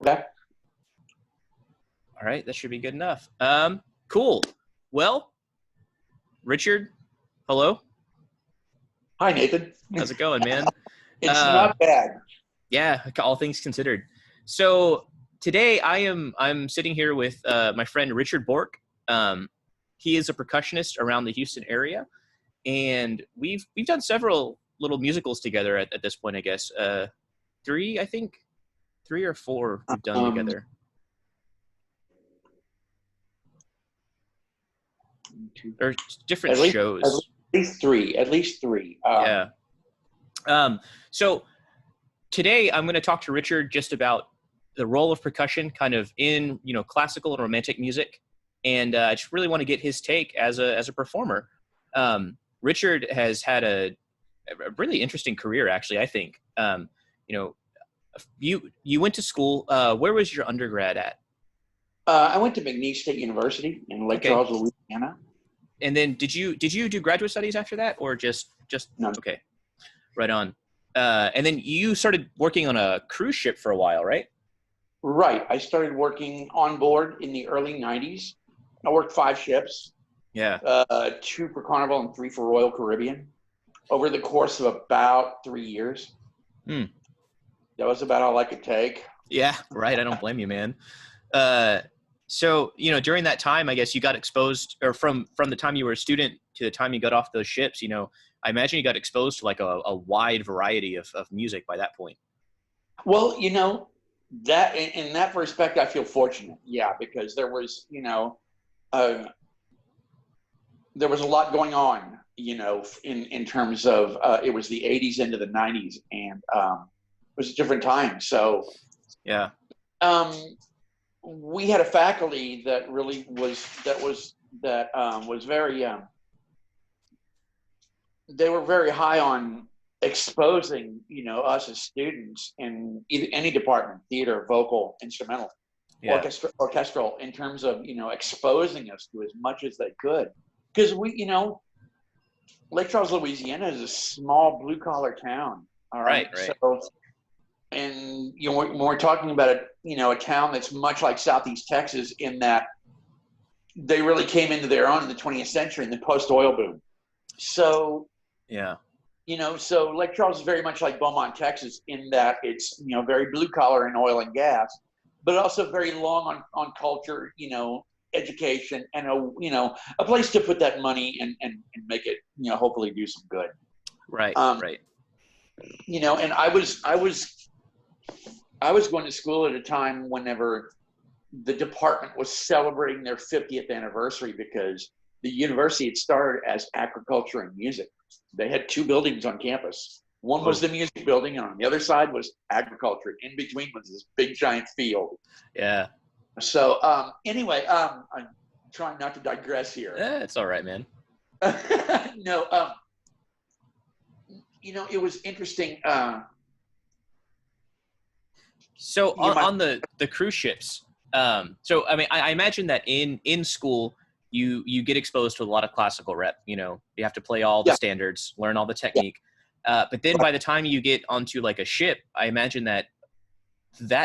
Okay. All right, that should be good enough. Cool. Well, Richard, hello. Hi, Nathan. How's it going, man? It's not bad. Yeah, all things considered. So today I'm sitting here with my friend Richard Bourk. He is a percussionist around the Houston area, and we've done several little musicals together at this point. I guess three or four we've done together. Or different shows. At least three. Yeah. So today I'm going to talk to Richard just about the role of percussion kind of in, classical and romantic music. And I just really want to get his take as a performer. Richard has had a really interesting career, actually, I think. You went to school. Where was your undergrad at? I went to McNeese State University in Lake Charles, Louisiana. And then did you do graduate studies after that, or just no? Okay, right on. And then you started working on a cruise ship for a while, right? Right. I started working on board in the early 90s. I worked 5 ships. Yeah. 2 for Carnival and 3 for Royal Caribbean over the course of about 3 years. That was about all I could take. Yeah, right. I don't blame you, man. So, during that time, I guess you got exposed, or from the time you were a student to the time you got off those ships, I imagine you got exposed to like a wide variety of music by that point. Well, that in that respect, I feel fortunate. Yeah, because there was, there was a lot going on, in terms of, it was the 80s into the 90s, and it was a different time. So, yeah. We had a faculty that really was very, they were very high on exposing, us as students in any department, theater, vocal, instrumental, orchestral, in terms of, exposing us to as much as they could. Because Lake Charles, Louisiana is a small blue collar town. All right. So, and when we're talking about a town that's much like Southeast Texas, in that they really came into their own in the 20th century in the post-oil boom. So yeah, so Lake Charles is very much like Beaumont, Texas, in that it's very blue collar in oil and gas, but also very long on culture, education, and a place to put that money and make it hopefully do some good. Right. Right. And I was going to school at a time whenever the department was celebrating their 50th anniversary, because the university had started as agriculture and music. They had 2 buildings on campus. One was the music building, and on the other side was agriculture. In between was this big giant field. Yeah. So anyway, I'm trying not to digress here. It's all right, man. No, it was interesting. So on the cruise ships, so I mean, I imagine that in school you get exposed to a lot of classical rep. You have to play all the standards, learn all the technique. But then by the time you get onto like a ship, I imagine that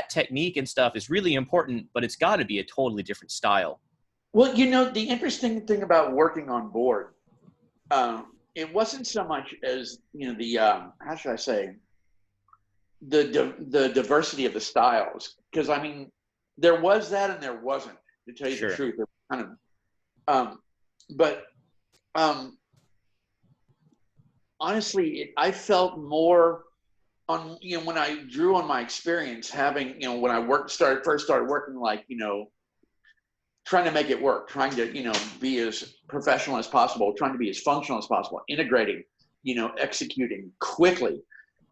technique and stuff is really important, but it's got to be a totally different style. Well, the interesting thing about working on board, it wasn't so much as the how should I say, the diversity of the styles, because I mean there was that and there wasn't, to tell you the truth. There was kind of but honestly, I felt more on when I drew on my experience, having when I first started working, like trying to make it work, trying to be as professional as possible, trying to be as functional as possible, integrating, executing quickly.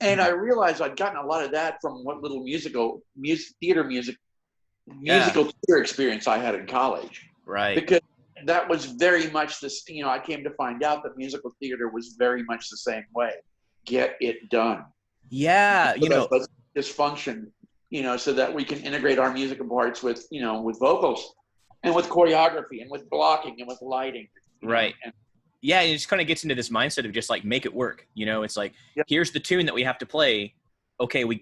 And I realized I'd gotten a lot of that from what little musical theater experience I had in college. Right. Because that was very much this, I came to find out that musical theater was very much the same way. Get it done. Yeah. Let's just function, so that we can integrate our musical parts with, with vocals and with choreography and with blocking and with lighting. Right. Yeah, it just kind of gets into this mindset of just like make it work. It's like, here's the tune that we have to play. okay, we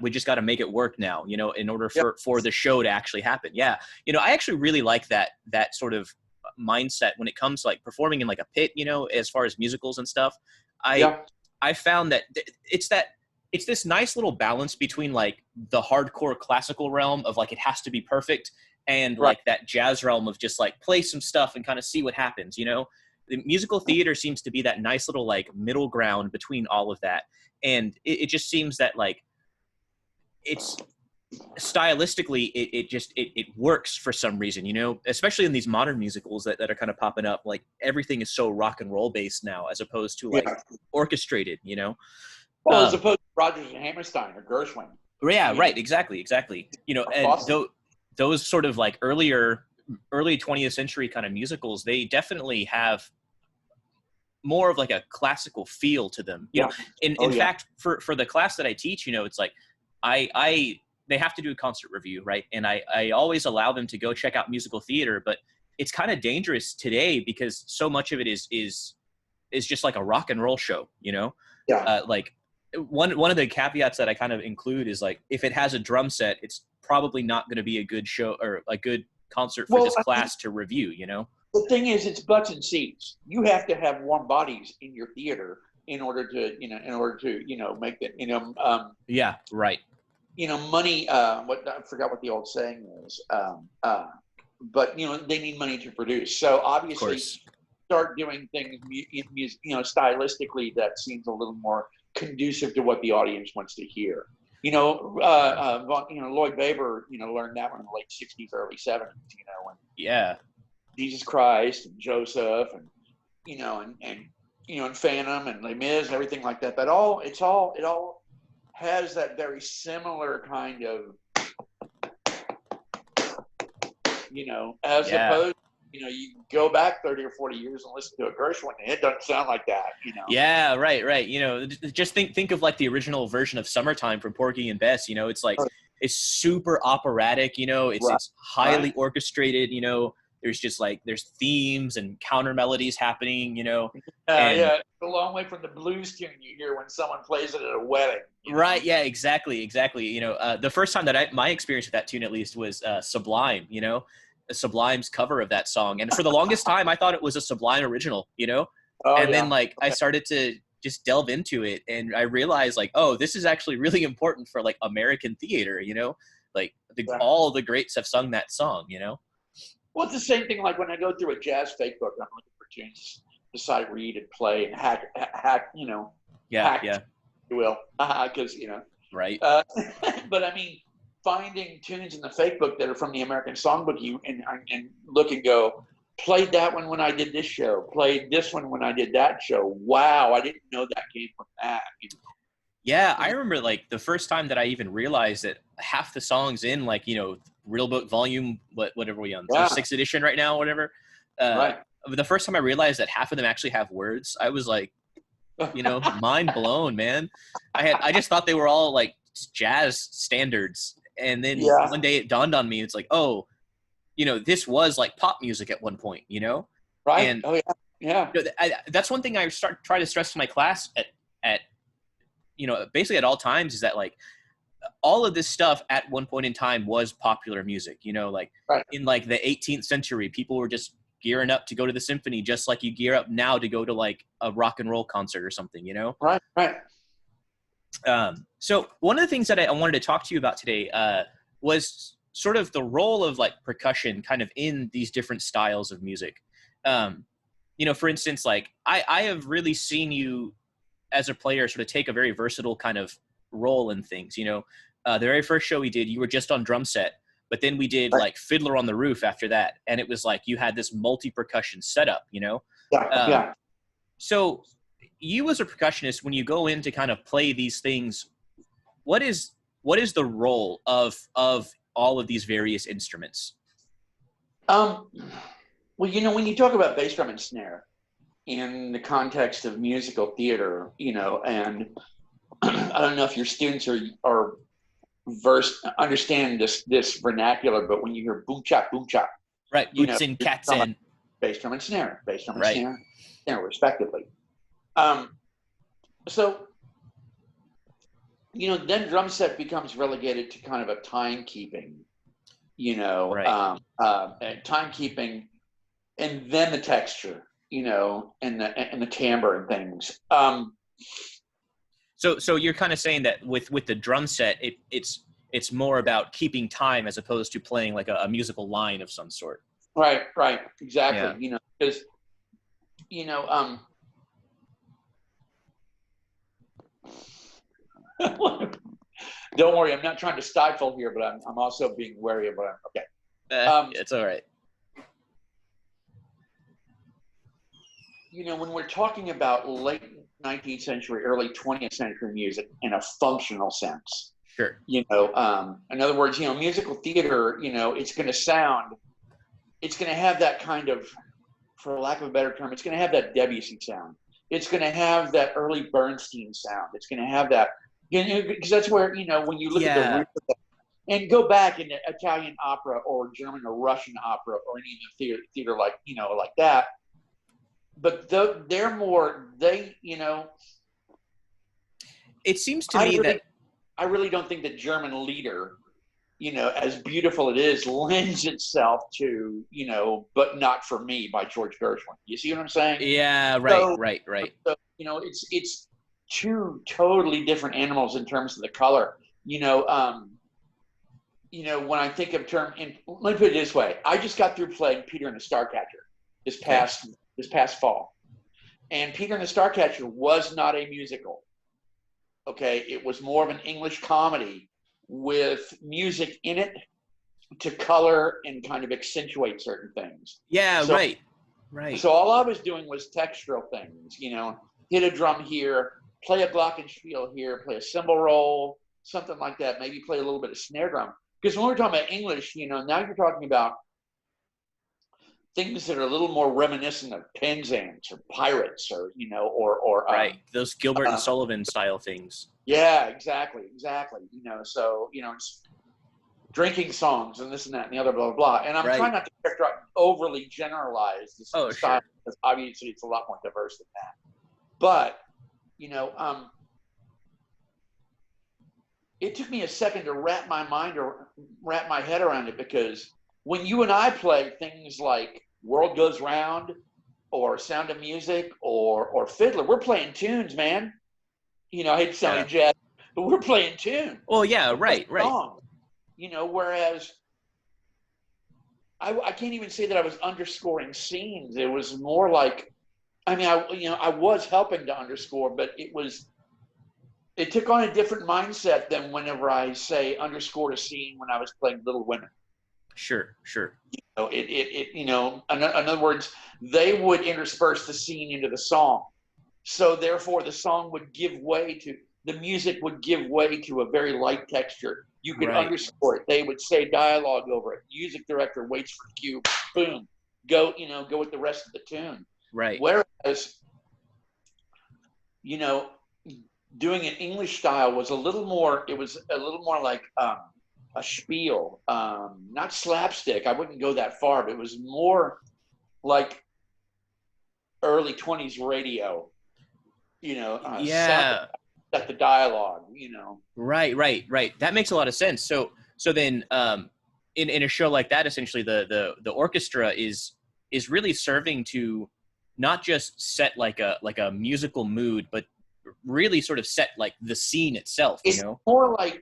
just gotta make it work now, you know, in order for the show to actually happen. Yeah. You know, I actually really like that sort of mindset when it comes to like performing in like a pit, you know, as far as musicals and stuff. I found that it's this nice little balance between like the hardcore classical realm of like, it has to be perfect, and like that jazz realm of just like play some stuff and kind of see what happens, you know. The musical theater seems to be that nice little like middle ground between all of that. And it just seems that like it's stylistically, it works for some reason, you know, especially in these modern musicals that are kind of popping up. Like everything is so rock and roll based now, as opposed to like orchestrated, you know. Well, as opposed to Rodgers and Hammerstein or Gershwin. Yeah, right. Exactly. You know, and those sort of like early 20th century kind of musicals, they definitely have more of like a classical feel to them. You know, in fact, for the class that I teach, you know, it's like they have to do a concert review, right? And I always allow them to go check out musical theater, but it's kind of dangerous today because so much of it is just like a rock and roll show, you know? Like one of the caveats that I kind of include is like, if it has a drum set, it's probably not going to be a good show or a good concert for this class to review, you know? The thing is, it's butts and seats. You have to have warm bodies in your theater in order to, you know, make it, you know. Yeah, right. You know, money. I forgot what the old saying is. But you know, they need money to produce. So obviously, start doing things, you know, stylistically that seems a little more conducive to what the audience wants to hear. You know, Lloyd Webber, you know, learned that one in the late '60s, early '70s. You know, when Jesus Christ and Joseph and you know and Phantom and Les Mis and everything like that. It all has that very similar kind of, you know, as opposed, you know, you go back 30 or 40 years and listen to a Gershwin and it doesn't sound like that, you know. Yeah, right. You know, just think of like the original version of Summertime from Porgy and Bess, you know, it's like it's super operatic, you know, it's highly orchestrated, you know. There's just like, there's themes and counter melodies happening, you know. It's a long way from the blues tune you hear when someone plays it at a wedding. Right, yeah, exactly. You know, the first time that my experience with that tune, at least, was Sublime, you know. Sublime's cover of that song. And for the longest time, I thought it was a Sublime original, you know. Then, like, I started to just delve into it, and I realized, like, oh, this is actually really important for, like, American theater, you know. Like, all the greats have sung that song, you know. Well, it's the same thing like when I go through a jazz fake book, I'm looking for tunes to sight read and play and hack, you know. Hack, if you will, because, you know. Right. But I mean, finding tunes in the fake book that are from the American Songbook, and look and go, played that one when I did this show, played this one when I did that show. Wow, I didn't know that came from that. You know? Yeah, I remember like the first time that I even realized that half the songs in like, you know, Real Book Volume, whatever we on, 6th edition right now, whatever. The first time I realized that half of them actually have words, I was like, you know, mind blown, man. I just thought they were all like jazz standards. And then one day it dawned on me, it's like, oh, you know, this was like pop music at one point, you know? Right. And, you know, that's one thing I try to stress to my class at, you know, basically at all times, is that like all of this stuff at one point in time was popular music, you know, like in like the 18th century, people were just gearing up to go to the symphony, just like you gear up now to go to like a rock and roll concert or something, you know? Right. So one of the things that I wanted to talk to you about today was sort of the role of like percussion kind of in these different styles of music. You know, for instance, like I have really seen you as a player sort of take a very versatile kind of role in things, you know. The very first show we did, you were just on drum set, but then we did like Fiddler on the Roof after that. And it was like you had this multi-percussion setup, you know? So you as a percussionist, when you go in to kind of play these things, what is the role of all of these various instruments? Well, you know, when you talk about bass drum and snare in the context of musical theater, you know, and I don't know if your students are understand this vernacular, but when you hear boom chop, right, boots in, cats in, bass drum and snare, snare, respectively. So then drum set becomes relegated to kind of a timekeeping, Right. timekeeping, and then the texture, and the timbre and things. So you're kind of saying that with the drum set, it's more about keeping time as opposed to playing like a musical line of some sort. Right, exactly. Yeah. Because don't worry, I'm not trying to stifle here, but I'm also being wary of what I'm okay. It's all right. When we're talking about late 19th century, early 20th century music in a functional sense, Sure. in other words, musical theater, it's going to have that kind of, for lack of a better term, it's going to have that Debussy sound. It's going to have that early Bernstein sound. It's going to have that, because that's where, when you look at the root of that, and go back in the Italian opera or German or Russian opera or any of the theater like, like that. But they're more, it seems to me that I really don't think that German Lieder, as beautiful it is, lends itself to, But Not For Me by George Gershwin. You see what I'm saying? Yeah, right. So, it's two totally different animals in terms of the color. When I think of let me put it this way. I just got through playing Peter and the Starcatcher this past fall. And Peter and the Starcatcher was not a musical. Okay, it was more of an English comedy with music in it to color and kind of accentuate certain things. Yeah, so, right. So all I was doing was textural things, hit a drum here, play a glockenspiel here, play a cymbal roll, something like that, maybe play a little bit of snare drum. Because when we're talking about English, now you're talking about things that are a little more reminiscent of Penzance or Pirates or, or right. Those Gilbert and Sullivan style things. Yeah, exactly. So, it's drinking songs and this and that and the other, blah, blah, blah. And I'm trying not to overly generalize this style, sure. because obviously it's a lot more diverse than that. But, it took me a second to wrap my head around it, because when you and I play things like World Goes Round or Sound of Music or Fiddler, we're playing tunes, man. I hate to sound like jazz, but we're playing tunes. Well, yeah, right. Whereas I can't even say that I was underscoring scenes. It was more like, I was helping to underscore, but it took on a different mindset than whenever I say underscored a scene when I was playing Little Women. Sure. In other words, they would intersperse the scene into the song. So therefore the song would give way to, the music would give way to a very light texture. You could underscore it. They would say dialogue over it. Music director waits for cue, boom, go with the rest of the tune. Right. Whereas, doing an English style was a little more like a spiel, not slapstick. I wouldn't go that far, but it was more like early 20s radio, set the dialogue, Right. That makes a lot of sense. So then, in a show like that, essentially the orchestra is really serving to not just set like a musical mood, but really sort of set like the scene itself. It's more like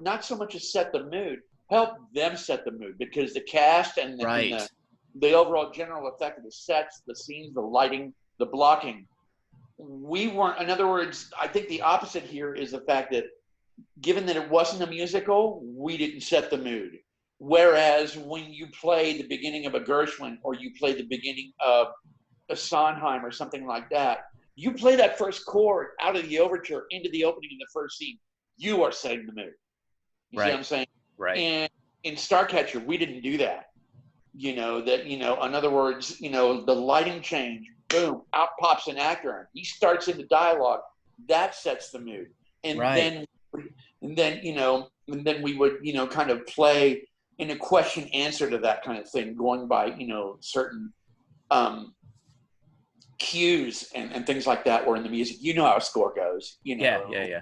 not so much as set the mood, help them set the mood, because the cast and the overall general effect of the sets, the scenes, the lighting, the blocking. We weren't, in other words, I think the opposite here is the fact that given that it wasn't a musical, we didn't set the mood. Whereas when you play the beginning of a Gershwin or you play the beginning of a Sondheim or something like that, you play that first chord out of the overture into the opening in the first scene, you are setting the mood. You see what I'm saying? Right. And in Starcatcher, we didn't do that. In other words, the lighting change, boom, out pops an actor. He starts into dialogue. That sets the mood. And then we would, kind of play in a question answer to that kind of thing, going by, certain cues and things like that were in the music. You know how a score goes, Yeah.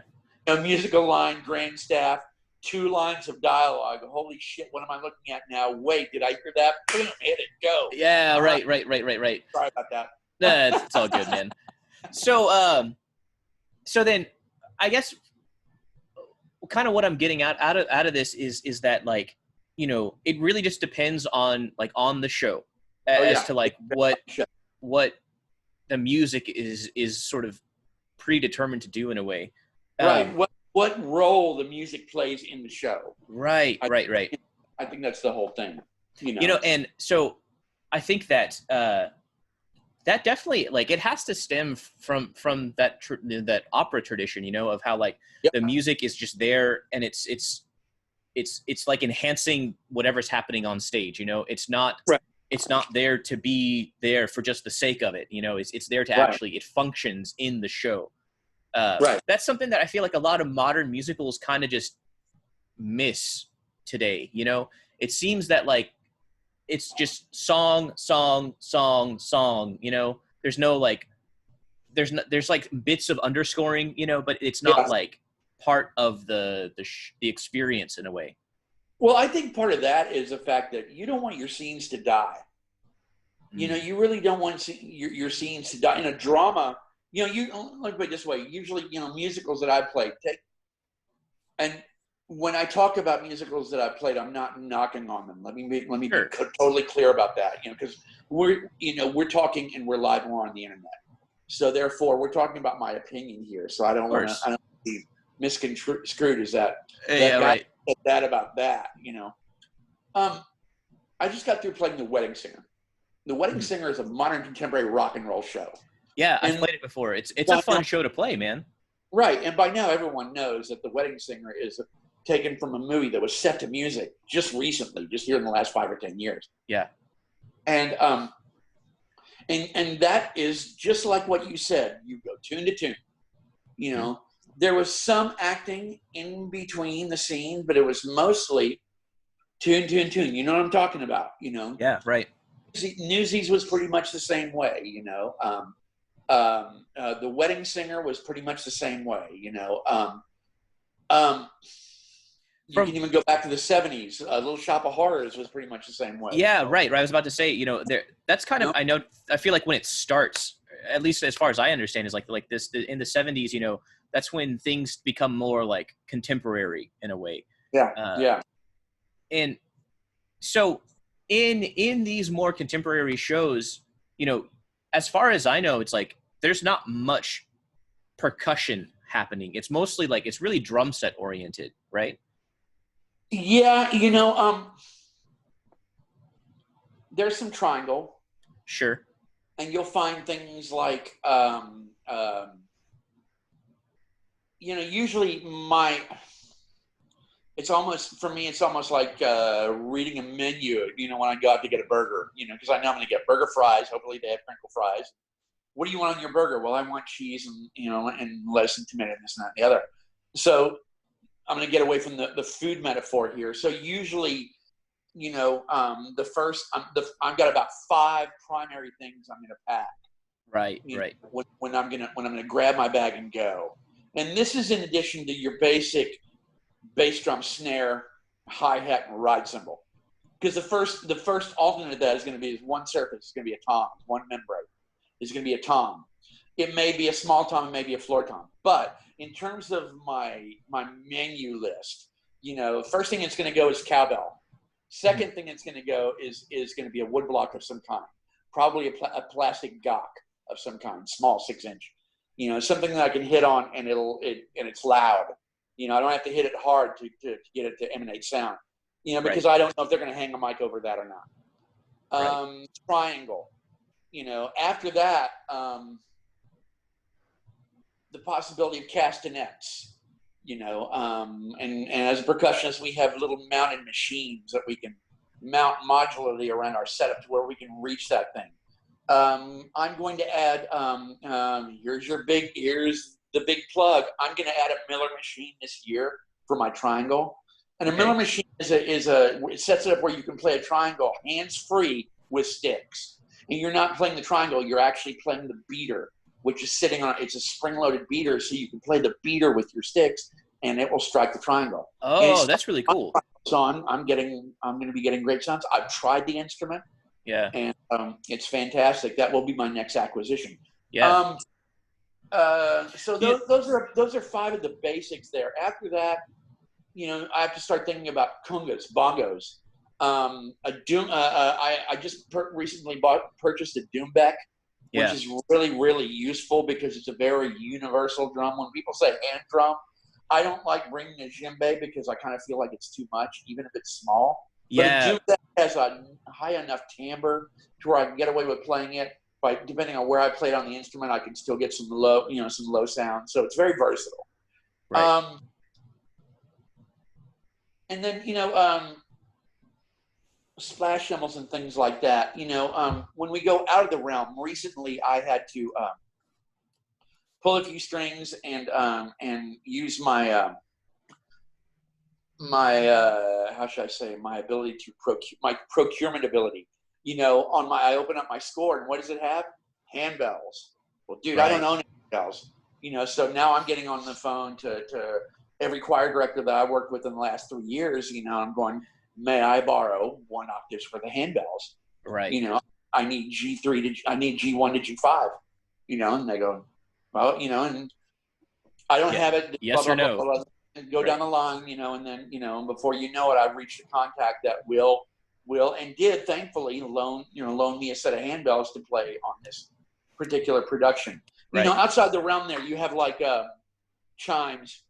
musical line, grand staff, 2 lines of dialogue. Holy shit, what am I looking at now? Wait, did I hear that? Boom, hit it, go. Yeah, right. Sorry about that. Nah, it's all good, man. So, so then I guess kind of what I'm getting out of this is that, like, you know, it really just depends on the show as to like what the music is sort of predetermined to do in a way. Right. What role the music plays in the show. Right. I think that's the whole thing. You know, and so I think that that definitely, like, it has to stem from that opera tradition, you know, of how like the music is just there and it's like enhancing whatever's happening on stage, you know. It's not there to be there for just the sake of it, you know. It's there to actually, it functions in the show. That's something that I feel like a lot of modern musicals kind of just miss today, you know. It seems that like it's just song, you know. There's no like there's like bits of underscoring, you know, but it's not like part of the experience in a way. Well, I think part of that is the fact that you don't want your scenes to die. You know, you really don't want your scenes to die. In a drama, you know, let me put it this way. Usually, you know, musicals that I've played, and when I talk about musicals that I've played, I'm not knocking on them. Let me be totally clear about that. You know, because we're talking and we're live more on the internet, so therefore we're talking about my opinion here. So I don't want to be misconstrued as that. Said that about that. You know, I just got through playing The Wedding Singer. The Wedding Singer is a modern contemporary rock and roll show. Yeah, I've played it before. It's a fun show to play, man. Right, and by now everyone knows that The Wedding Singer is taken from a movie that was set to music just recently, just here in the last 5 or 10 years. Yeah. And that is just like what you said. You go tune to tune. You know, there was some acting in between the scene, but it was mostly tune. You know what I'm talking about, you know? Yeah, right. Newsies was pretty much the same way, you know. The Wedding Singer was pretty much the same way, you know. You can even go back to the 70s. Little Shop of Horrors was pretty much the same way. Yeah, right. I was about to say, you know, that's kind of, I feel like when it starts, at least as far as I understand, is like this in the 70s, you know, that's when things become more like contemporary in a way. Yeah. And so in these more contemporary shows, you know, as far as I know, it's like there's not much percussion happening. It's mostly like, it's really drum set oriented, right? Yeah, you know, there's some triangle. Sure. And you'll find things like, you know, usually it's almost like reading a menu, you know, when I go out to get a burger, you know, because I know I'm going to get burger fries. Hopefully they have crinkle fries. What do you want on your burger? Well, I want cheese and, you know, and lettuce and tomato and this and that and the other. So I'm going to get away from the food metaphor here. So usually, you know, I've got about 5 primary things I'm going to pack. Right. When I'm going to grab my bag and go. And this is in addition to your basic bass drum, snare, hi-hat, and ride cymbal. Because the first alternate of that is going to be one surface. It's going to be a tom. One membrane is going to be a tom. It may be a small tom. It may be a floor tom. But in terms of my menu list, you know, first thing it's going to go is cowbell. Second thing it's going to go is going to be a wood block of some kind. Probably a plastic gok of some kind, small 6-inch. You know, something that I can hit on and it's loud. You know, I don't have to hit it hard to get it to emanate sound. You know, because I don't know if they're going to hang a mic over that or not. Triangle. You know, after that, the possibility of castanets. You know, and as a percussionist, we have little mounted machines that we can mount modularly around our setup to where we can reach that thing. I'm going to add, here's the big plug. I'm going to add a Miller machine this year for my triangle. And a Miller machine it sets it up where you can play a triangle hands-free with sticks. And you're not playing the triangle, you're actually playing the beater, which is sitting on, it's a spring-loaded beater, so you can play the beater with your sticks and it will strike the triangle. Oh, that's really cool. So I'm going to be getting great sounds. I've tried the instrument. Yeah. And it's fantastic. That will be my next acquisition. Yeah. So those are 5 of the basics there. After that, I have to start thinking about congas, bongos. I just recently purchased a Doombeck, which is really, really useful because it's a very universal drum. When people say hand drum, I don't like bringing a djembe because I kind of feel like it's too much, even if it's small. But a Doombeck has a high enough timbre to where I can get away with playing it. But depending on where I played on the instrument, I can still get some low sound. So it's very versatile. Right. And then, splash cymbals and things like that. When we go out of the realm, recently I had to pull a few strings and use my how should I say, my ability to my procurement ability. I open up my score, and what does it have? Handbells. Well, dude, I don't own handbells. So now I'm getting on the phone to every choir director that I worked with in the last 3 years. I'm going, may I borrow 1 octave for the handbells? Right. I need I need G1 to G5. And they go, well, and I don't have it. Yes or no. Blah, blah, blah, and go down the line, and then, before you know it, I've reached a contact that will and did thankfully loan me a set of handbells to play on this particular production. Outside the realm there, you have like chimes,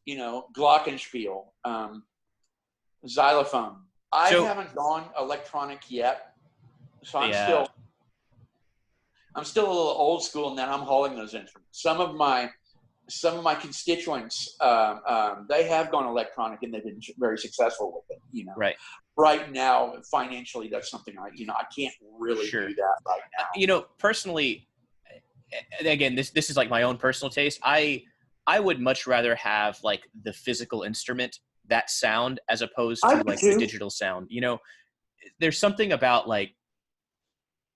glockenspiel, xylophone. I haven't gone electronic yet, so I'm still a little old school in that I'm hauling those instruments. Some of my constituents, they have gone electronic and they've been very successful with it. Right now, financially, that's something I can't really do that right now. Personally, again, this is like my own personal taste. I would much rather have like the physical instrument, that sound, as opposed to like the digital sound. There's something about like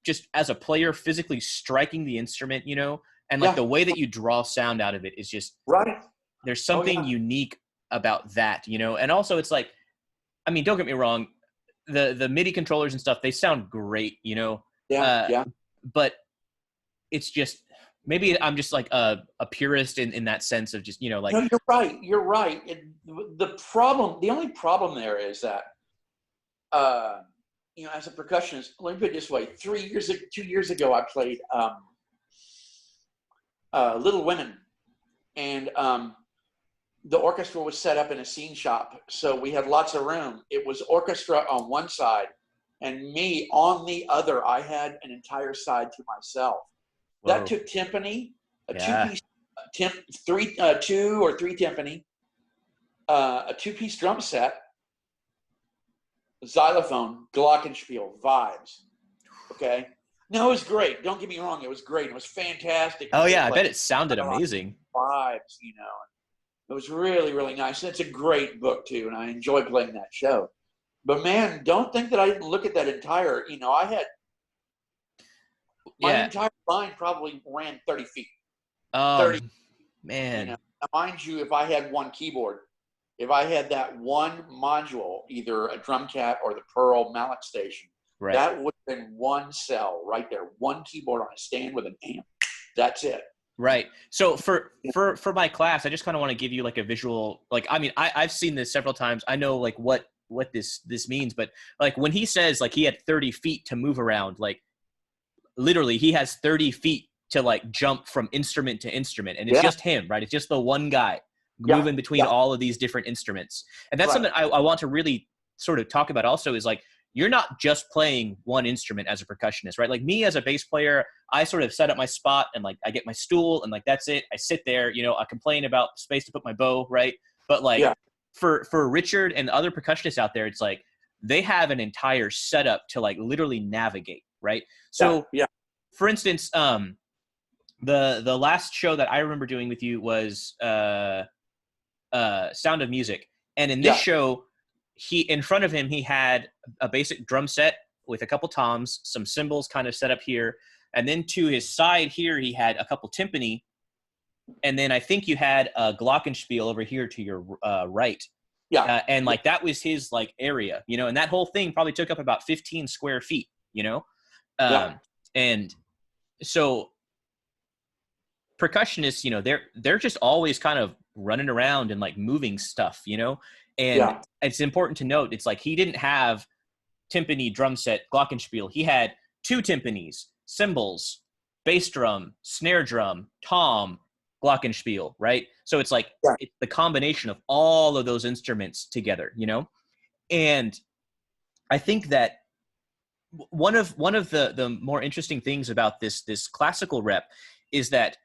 just as a player physically striking the instrument, and like the way that you draw sound out of it is just right. There's something unique about that, and also it's like, I mean, don't get me wrong, the MIDI controllers and stuff, they sound great, but it's just, maybe I'm just like a purist in that sense of just, like. No, you're right. The only problem there is that, as a percussionist, let me put it this way, 2 years ago, I played Little Women, and the orchestra was set up in a scene shop, so we had lots of room. It was orchestra on one side and me on the other. I had an entire side to myself. Whoa. That took timpani, two-piece, 2 or 3 timpani, a 2-piece drum set, xylophone, glockenspiel, vibes. Okay. No, it was great. Don't get me wrong. It was great. It was fantastic. Oh yeah, I bet it sounded amazing. Vibes, It was really, really nice. And it's a great book too, and I enjoy playing that show. But man, don't think that I didn't look at that entire. I had my entire line probably ran 30 feet. 30. Man. Now, mind you, if I had one keyboard, if I had that one module, either a drum cat or the Pearl mallet station, that would have been one cell right there, one keyboard on a stand with an amp. That's it. Right. So for my class, I just kind of want to give you like a visual, like, I mean, I've seen this several times. I know like what this means, but like when he says like he had 30 feet to move around, like literally he has 30 feet to like jump from instrument to instrument, and it's just him, right? It's just the one guy moving between all of these different instruments. And that's something I want to really sort of talk about also, is like, you're not just playing one instrument as a percussionist, right? Like me as a bass player, I sort of set up my spot and like I get my stool and like that's it. I sit there, I complain about space to put my bow, right? But like for Richard and other percussionists out there, it's like they have an entire setup to like literally navigate, right? So for instance, the last show that I remember doing with you was Sound of Music. And in this show, in front of him, he had a basic drum set with a couple toms, some cymbals kind of set up here. And then to his side here, he had a couple timpani and then I think you had a glockenspiel over here to your right. Yeah. And like that was his like area, you know, and that whole thing probably took up about 15 square feet, you know? And so percussionists, you know, they're just always kind of running around and like moving stuff, you know? And it's important to note, it's like he didn't have timpani, drum set, glockenspiel. He had 2 timpanis, cymbals, bass drum, snare drum, tom, glockenspiel, right? So it's like it's the combination of all of those instruments together, you know? And I think that one of the more interesting things about this classical rep is that,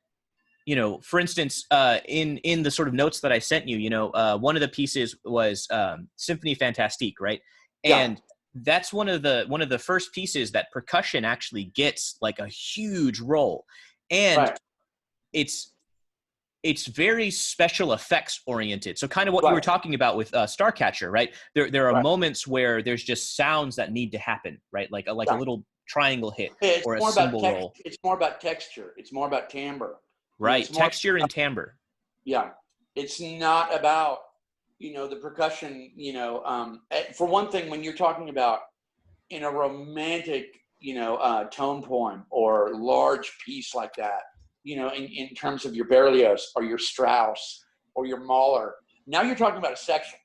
you know, for instance, in the sort of notes that I sent you, you know, one of the pieces was Symphonie Fantastique, right? And that's one of the first pieces that percussion actually gets like a huge role, and it's very special effects oriented. So kind of what you were talking about with Starcatcher, right? There are moments where there's just sounds that need to happen, right? Like a little triangle hit or a cymbal roll. It's more about texture. It's more about timbre. Right, texture and timbre. Yeah, it's not about, you know, the percussion, you know, for one thing, when you're talking about in a romantic, you know, tone poem or large piece like that, you know, in terms of your Berlioz or your Strauss or your Mahler, now you're talking about a section.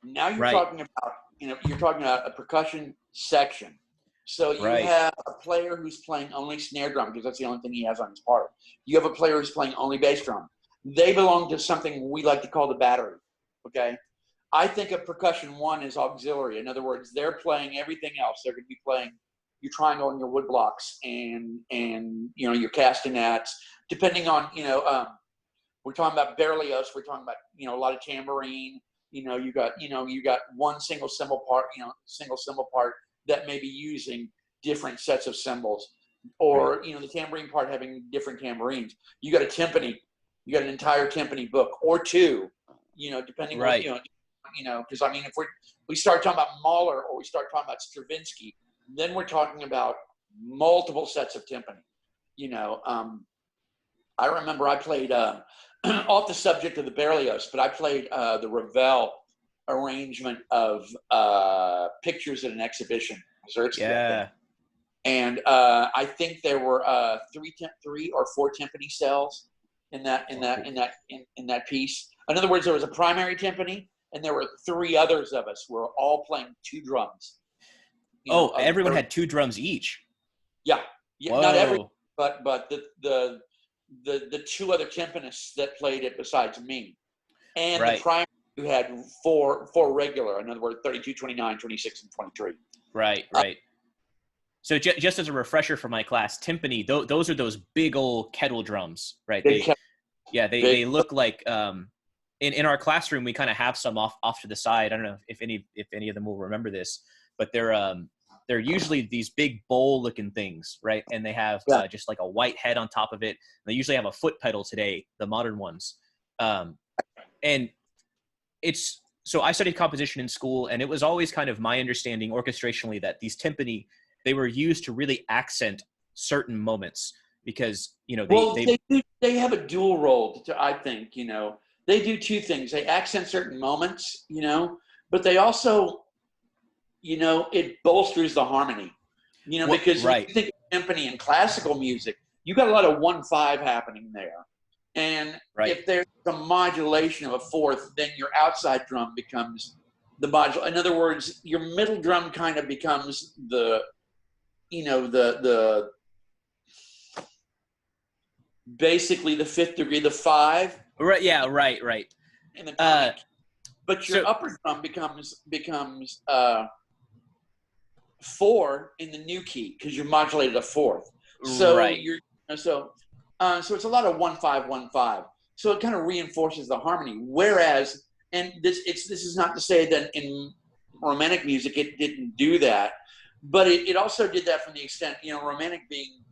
Now you're talking about, you know, you're talking about a percussion section. So you have a player who's playing only snare drum because that's the only thing he has on his part. You have a player who's playing only bass drum. They belong to something we like to call the battery, okay? I think of percussion 1 as auxiliary. In other words, they're playing everything else. They're going to be playing your triangle and your wood blocks and you know, your castanets, depending on, you know, we're talking about Berlioz, we're talking about, you know, a lot of tambourine, you know, you got one single cymbal part, you know, single cymbal part that may be using different sets of cymbals, or, you know, the tambourine part having different tambourines. You got a timpani, you got an entire timpani book or 2, you know, depending on, you know, because I mean, if we start talking about Mahler or we start talking about Stravinsky, then we're talking about multiple sets of timpani, you know. I remember I played, off the subject of the Berlioz, but I played the Ravel arrangement of Pictures at an Exhibition. And I think there were 3 or 4 timpani cells in that piece. In other words, there was a primary timpani, and there were 3 others of us who were all playing 2 drums. Everyone had 2 drums each. Yeah, not every, but the 2 other timpanists that played it besides me, and the primary who had 4 regular. In other words, 32, 29, 26, and 23. Right. So just as a refresher for my class, timpani, those are those big old kettle drums, right? They look like in our classroom we kind of have some off to the side. I don't know if any of them will remember this, but they're usually these big bowl looking things, right? And they have just like a white head on top of it. They usually have a foot pedal today, the modern ones. And so I studied composition in school, and it was always kind of my understanding orchestrationally that these timpani, they were used to really accent certain moments because, you know, they have a dual role, I think, you know. They do 2 things. They accent certain moments, you know, but they also, you know, it bolsters the harmony, you know, because if you think of timpani in classical music, you got a lot of 1/5 happening there. And if there's a modulation of a 4th, then your outside drum becomes the module. In other words, your middle drum kind of becomes the, you know, the basically the 5th degree, the 5. Right. Yeah. Right. In the tonic. But your upper drum becomes 4 in the new key because you're modulated a 4th. So so it's a lot of 1/5, 1/5. So it kind of reinforces the harmony. Whereas, and this is not to say that in Romantic music it didn't do that, but it also did that from the extent, you know, Romantic being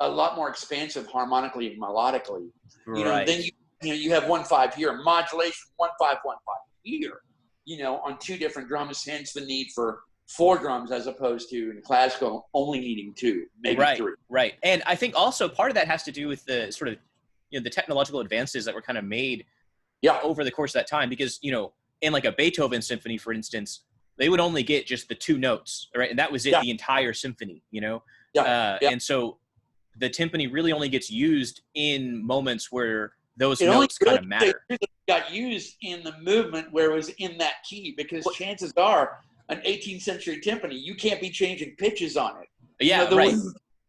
a lot more expansive harmonically and melodically. You know, then you have 1/5 here, modulation 1/5, 1/5 here, you know, on 2 different drums, hence the need for 4 drums as opposed to in classical only needing 2, maybe 3. Right. And I think also part of that has to do with the sort of the technological advances that were kind of made over the course of that time. Because, in like a Beethoven symphony, for instance, they would only get just the 2 notes, right? And that was it, the entire symphony, And so the timpani really only gets used in moments where those notes kind of matter. It got used in the movement where it was in that key, because chances are an 18th century timpani, you can't be changing pitches on it. Yeah, the right. way,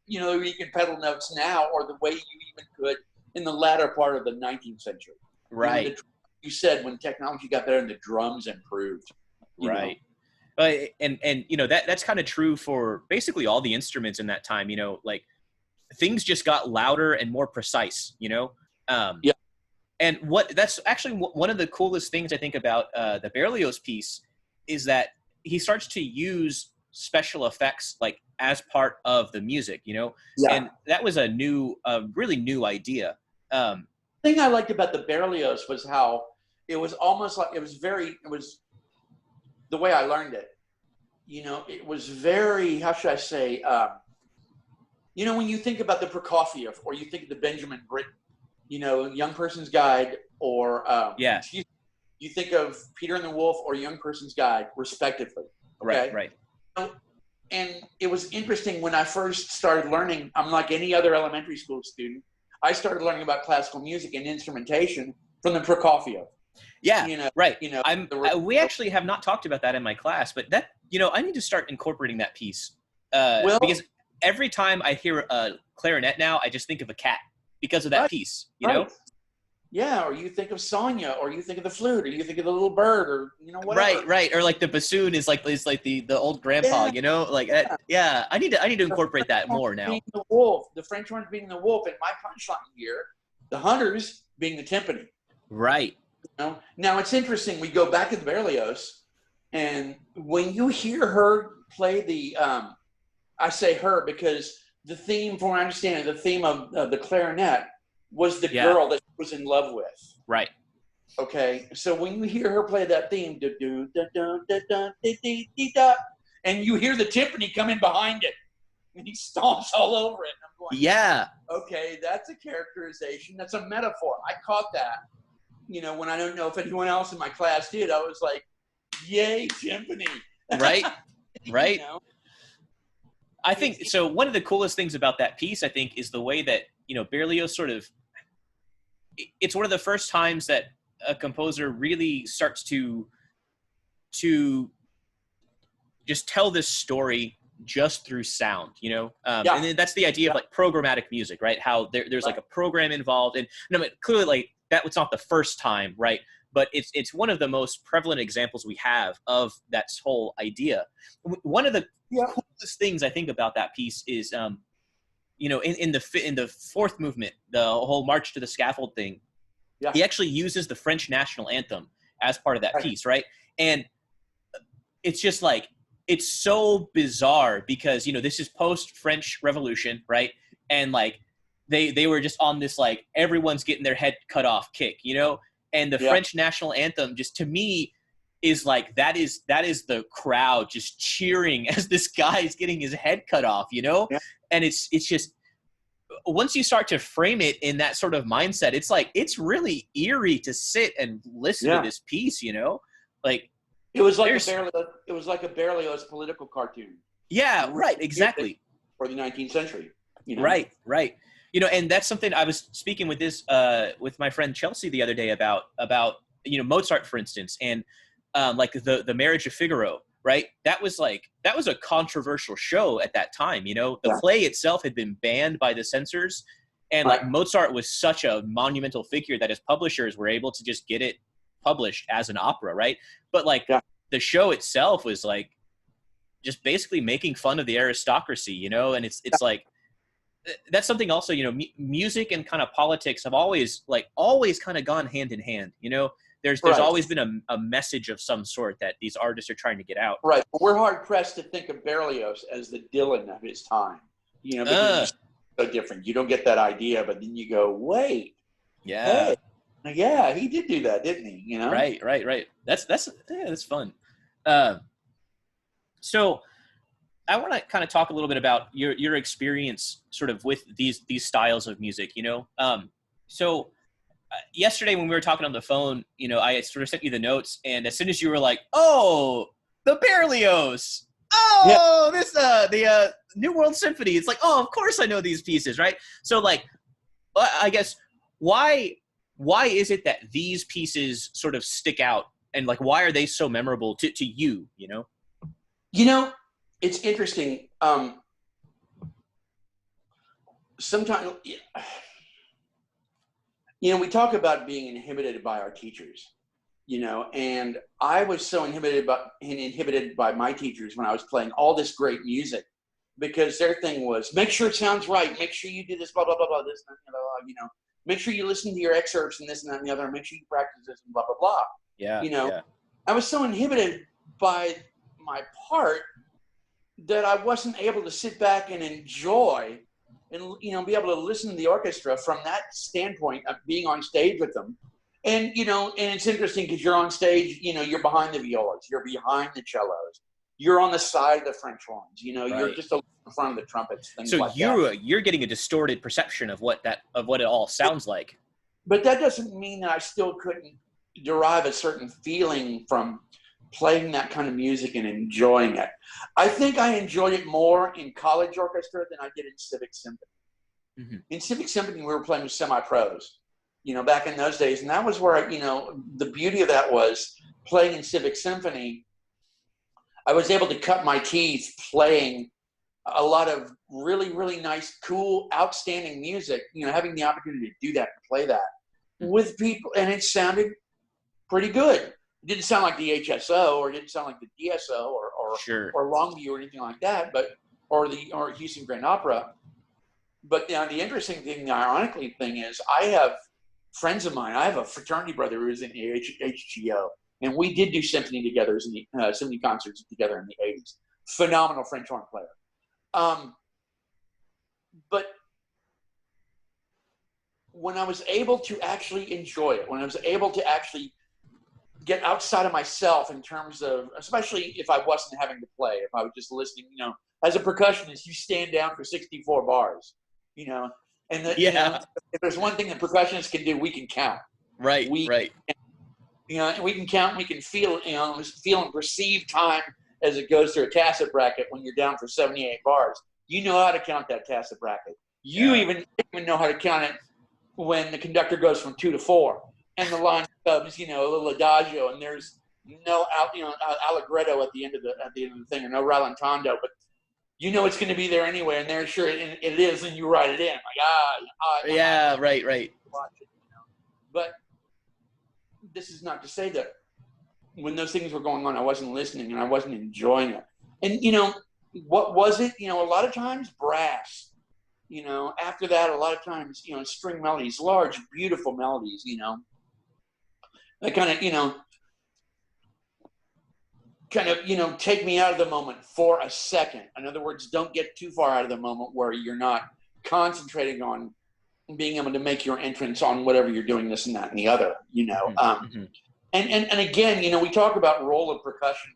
you can pedal notes now, or the way you even could in the latter part of the 19th century. Right. You said when technology got better and the drums improved. Right. And that's kind of true for basically all the instruments in that time. Like things just got louder and more precise. And that's actually one of the coolest things I think about the Berlioz piece is that he starts to use special effects like as part of the music, and that was a really new idea. The thing I liked about the Berlioz was how it was almost like it was the way I learned it. It was very, how should I say, when you think about the Prokofiev, or you think of the Benjamin Britten, Young Person's Guide, or you think of Peter and the Wolf or Young Person's Guide, respectively. Okay? Right. And it was interesting when I first started learning. I'm like any other elementary school student. I started learning about classical music and instrumentation from the Prokofiev. Yeah, right. We actually have not talked about that in my class, but that, I need to start incorporating that piece. Because every time I hear a clarinet now, I just think of a cat because of that piece, know? Yeah, or you think of Sonia, or you think of the flute, or you think of the little bird, or whatever. Right. Or like the bassoon is like the old grandpa, I need to incorporate that more now. Being the wolf, the French horns being the wolf, and my punchline here, the hunters being the timpani. Right. Now it's interesting. We go back to the Berlioz, and when you hear her play the, I say her because the theme, from what I understand, the theme of the clarinet was the girl that she was in love with. Right. Okay. So when you hear her play that theme, and you hear the timpani come in behind it, and he stomps all over it. And I'm going, okay, that's a characterization. That's a metaphor. I caught that. When I don't know if anyone else in my class did, I was like, yay, timpani. Right. Right. I think so. One of the coolest things about that piece, I think, is the way that, Berlioz it's one of the first times that a composer really starts to just tell this story just through sound, and then that's the idea of like programmatic music, right? How there's like a program involved, and clearly like that was not the first time, right? But it's one of the most prevalent examples we have of that whole idea. One of the coolest things I think about that piece is, in the fourth movement, the whole March to the Scaffold thing, he actually uses the French national anthem as part of that piece, right? And it's just like, it's so bizarre because, this is post-French Revolution, right? And like, they were just on this, like, everyone's getting their head cut off kick, And the French national anthem, just to me, is like, that is the crowd just cheering as this guy is getting his head cut off, And it's just, once you start to frame it in that sort of mindset, it's like, it's really eerie to sit and listen to this piece, Like, it was like a Berlioz political cartoon. Yeah, right, exactly. For the 19th century. Right. And that's something I was speaking with with my friend Chelsea the other day about Mozart, for instance, and like the Marriage of Figaro, right? That was a controversial show at that time. The play itself had been banned by the censors, and like Mozart was such a monumental figure that his publishers were able to just get it published as an opera, right? But like the show itself was like just basically making fun of the aristocracy, and it's like, that's something also, music and kind of politics have always kind of gone hand in hand. There's always been a message of some sort that these artists are trying to get out. Right. We're hard pressed to think of Berlioz as the Dylan of his time, because he's so different. You don't get that idea, but then you go, wait. Yeah. Hey, he did do that, didn't he? Right. That's fun. So I want to kind of talk a little bit about your experience sort of with these styles of music, So yesterday when we were talking on the phone, you know, I sort of sent you the notes, and as soon as you were like, "Oh, the Berlioz, oh, this the New World Symphony," it's like, "Oh, of course I know these pieces, right?" So like, I guess why is it that these pieces sort of stick out, and like why are they so memorable to you? You know? You know, it's interesting. Sometimes, you know, we talk about being inhibited by our teachers, you know, and I was so inhibited by my teachers when I was playing all this great music, because their thing was, make sure it sounds right, make sure you do this, blah, blah, blah, blah, this, blah, blah, blah, you know, make sure you listen to your excerpts and this and that and the other, and make sure you practice this and blah, blah, blah. Yeah. You know, yeah. I was so inhibited by my part that I wasn't able to sit back and enjoy and, you know, be able to listen to the orchestra from that standpoint of being on stage with them. And, you know, and it's interesting because you're on stage, you know, you're behind the violas, you're behind the cellos, you're on the side of the French horns, you know, you're just in front of the trumpets, things so like you're getting a distorted perception of what it all sounds like. But that doesn't mean that I still couldn't derive a certain feeling from playing that kind of music and enjoying it. I think I enjoyed it more in college orchestra than I did in civic symphony. Mm-hmm. In civic symphony, we were playing with semi-pros, you know, back in those days. And that was where, you know, the beauty of that was playing in civic symphony. I was able to cut my teeth playing a lot of really, really nice, cool, outstanding music, you know, having the opportunity to do that, to play that with people. And it sounded pretty good. It didn't sound like the HSO, or it didn't sound like the DSO or Longview or anything like that, but or Houston Grand Opera. But, you know, the interesting thing, the ironically thing is, I have friends of mine. I have a fraternity brother who is in the HGO, and we did do symphony together, symphony concerts together in the 80s. Phenomenal French horn player. But when I was able to actually enjoy it, when I was able to actually get outside of myself in terms of, especially if I wasn't having to play, if I was just listening, you know, as a percussionist, you stand down for 64 bars, you know, and you know, if there's one thing that percussionists can do, we can count. Right. You know, and we can count, we can feel, you know, feel and perceive time as it goes through a tacit bracket when you're down for 78 bars. You know how to count that tacit bracket. You even know how to count it when the conductor goes from 2 to 4. And the line comes, you know, a little adagio, and there's no allegretto at the end of the thing, or no rallentando, but you know it's going to be there anyway, and they're sure it is, and you write it in like right. Watch it, you know? But this is not to say that when those things were going on, I wasn't listening and I wasn't enjoying it. And you know, what was it? You know, a lot of times brass. You know, after that, a lot of times, you know, string melodies, large, beautiful melodies. You know. That kind of, you know, take me out of the moment for a second. In other words, don't get too far out of the moment where you're not concentrating on being able to make your entrance on whatever you're doing, this and that and the other, you know. And again, you know, we talk about role of percussion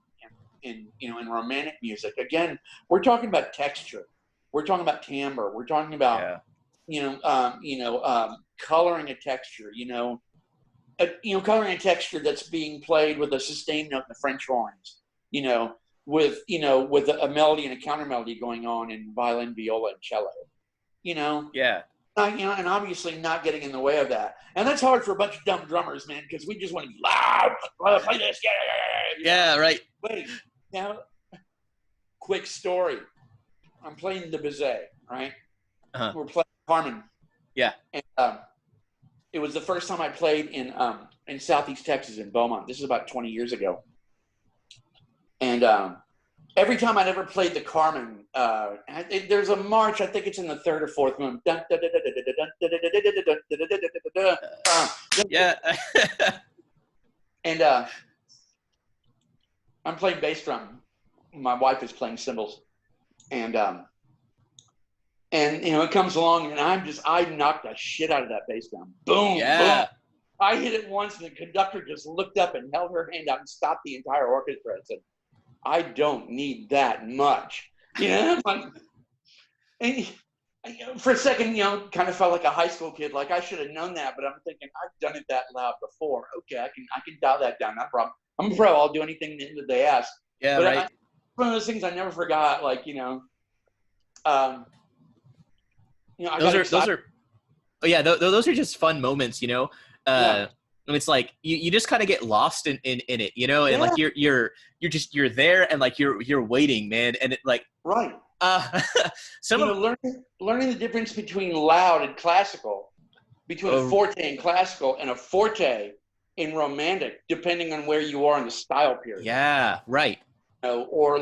in romantic music. Again, we're talking about texture. We're talking about timbre. We're talking about, coloring a texture, coloring a texture that's being played with a sustained note in the French horns, with a melody and a counter melody going on in violin, viola, and cello, and obviously not getting in the way of that. And that's hard for a bunch of dumb drummers, man, because we just want to be loud, play this, right. Wait, now, quick story. I'm playing the Bizet, right? Uh-huh. We're playing Carmen. Yeah. And it was the first time I played in Southeast Texas in Beaumont. This is about 20 years ago. And every time I'd ever played the Carmen, there's a march, I think it's in the third or fourth movement. Yeah. And I'm playing bass drum. My wife is playing cymbals. And it comes along, and I knocked the shit out of that bass drum. Boom, boom. I hit it once, and the conductor just looked up and held her hand out and stopped the entire orchestra and said, "I don't need that much." And For a second, kind of felt like a high school kid. Like I should have known that, but I'm thinking I've done it that loud before. Okay, I can dial that down. No problem. I'm a pro. I'll do anything that they ask. Yeah, but right. One of those things I never forgot. Like those are oh yeah, those are just fun moments. And it's like you just kind of get lost in it, and like you're there and like you're waiting, man, and it like right. Some learning the difference between loud and classical, between a forte in classical and a forte in romantic, depending on where you are in the style period. Yeah, right. Or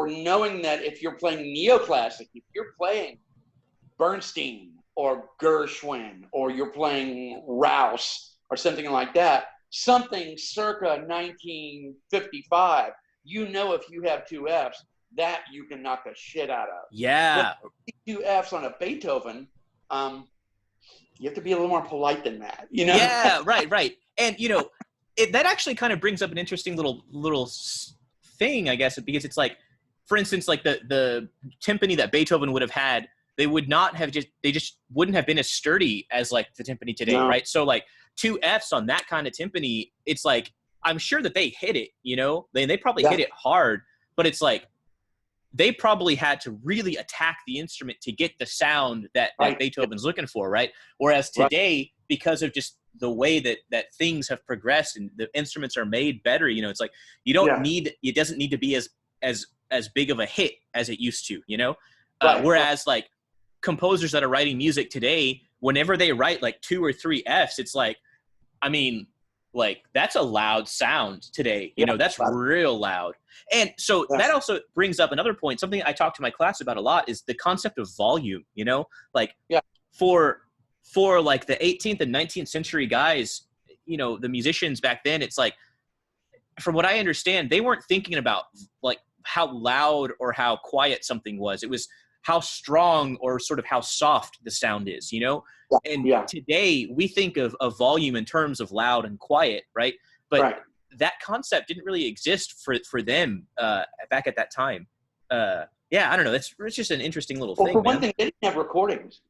knowing that if you're playing neoclassic, if you're playing Bernstein or Gershwin, or you're playing Rouse or something like that, something circa 1955, if you have two Fs, that you can knock the shit out of. Yeah. Two Fs on a Beethoven, you have to be a little more polite than that, Yeah, right. And, that actually kind of brings up an interesting little thing, I guess, because it's like, for instance, like the timpani that Beethoven would have had, they just wouldn't have been as sturdy as like the timpani today, right? So like two Fs on that kind of timpani, it's like, I'm sure that they hit it, they probably hit it hard, but it's like, they probably had to really attack the instrument to get the sound that Beethoven's looking for, right? Whereas today, because of just the way that things have progressed and the instruments are made better, it's like it doesn't need to be as big of a hit as it used to, whereas like composers that are writing music today, whenever they write like 2 or 3 Fs, it's like, I mean, like that's a loud sound today, that's real loud. And so that also brings up another point. Something I talk to my class about a lot is the concept of volume, like for like the 18th and 19th century guys, the musicians back then, it's like, from what I understand, they weren't thinking about like how loud or how quiet something was. It was how strong or sort of how soft the sound is, And today we think of volume in terms of loud and quiet, right? But that concept didn't really exist for them back at that time. I don't know. It's just an interesting little thing. For one thing, they didn't have recordings.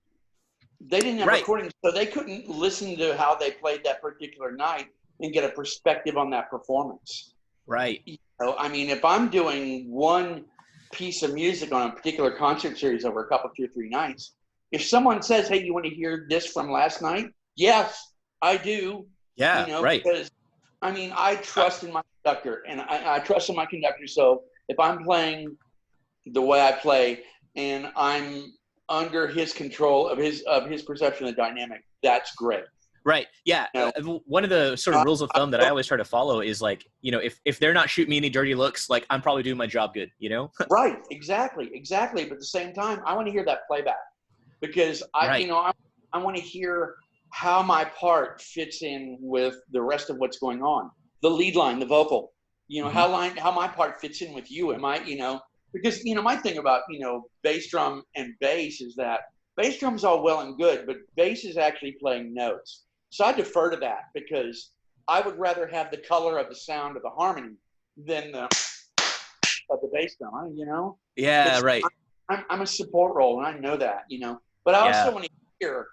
So they couldn't listen to how they played that particular night and get a perspective on that performance. Right. I mean, if I'm doing one piece of music on a particular concert series over a couple, 2 or 3 nights, if someone says, hey, you want to hear this from last night? Yes, I do. Yeah, right. Because, I mean, I trust in my conductor, and I trust in my conductor. So if I'm playing the way I play and I'm under his control of his perception of the dynamic, that's great. Right. Yeah. One of the sort of rules of thumb that I always try to follow is like, if they're not shooting me any dirty looks, like I'm probably doing my job good, Right. Exactly. But at the same time, I want to hear that playback because I want to hear how my part fits in with the rest of what's going on. The lead line, the vocal, how my part fits in with you. Am I, because, my thing about, bass drum and bass is that bass drum's all well and good, but bass is actually playing notes. So I defer to that because I would rather have the color of the sound of the harmony than of the bass drum, Yeah, right. I'm a support role, and I know that, But I also want to hear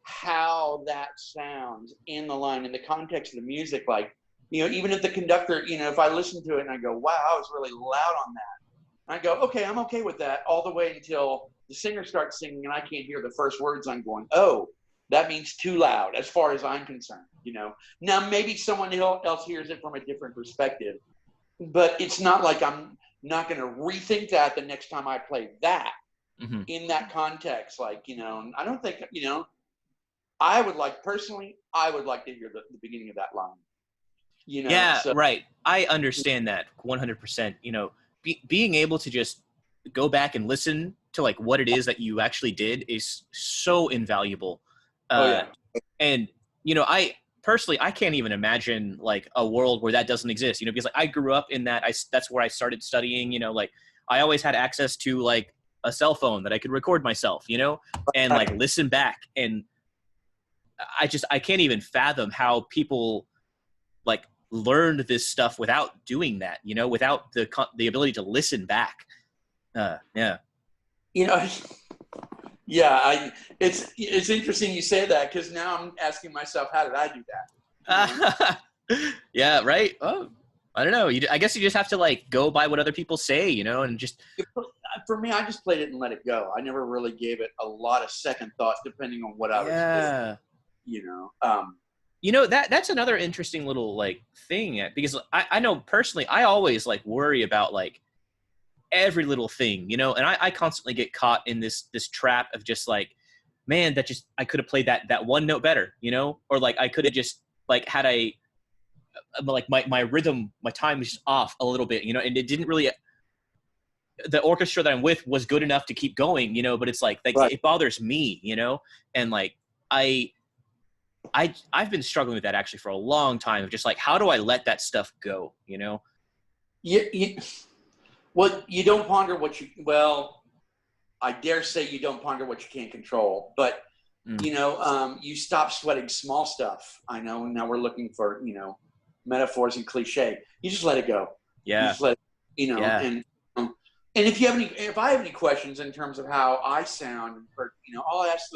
how that sounds in the line, in the context of the music. Like, even if the conductor, if I listen to it and I go, wow, I was really loud on that. And I go, okay, I'm okay with that all the way until the singer starts singing and I can't hear the first words. I'm going, oh, that means too loud as far as I'm concerned, Now, maybe someone else hears it from a different perspective, but it's not like I'm not going to rethink that the next time I play that in that context. Like, I don't think, I would like to hear the beginning of that line. Yeah, right. I understand that 100%. Being able to just go back and listen to like what it is that you actually did is so invaluable. And, I personally, I can't even imagine like a world where that doesn't exist, because like I grew up in that, that's where I started studying, like I always had access to like a cell phone that I could record myself, and like listen back. And I can't even fathom how people like learned this stuff without doing that, without the ability to listen back. Yeah, it's interesting you say that, because now I'm asking myself, how did I do that? Yeah, right. Oh, I don't know. I guess you just have to like go by what other people say, you know, and just. For me, I just played it and let it go. I never really gave it a lot of second thought, depending on what I was doing. You know. You know, that's another interesting little like thing, because I know personally, I always like worry about like every little thing, you know, and I constantly get caught in this trap of just like, man, I could have played that one note better, you know, or like I could have just like had like my rhythm, my time was just off a little bit, you know, and it didn't really, the orchestra that I'm with was good enough to keep going, you know, but it's like right. it bothers me, you know, and like I've been struggling with that actually for a long time, of just like, how do I let that stuff go, you know? Well, you don't ponder well, I dare say you don't ponder what you can't control, but you know, you stop sweating small stuff. I know now we're looking for, you know, metaphors and cliche. You just let it go. Yeah. You just let it, you know, and if I have any questions in terms of how I sound, or, you know, I'll ask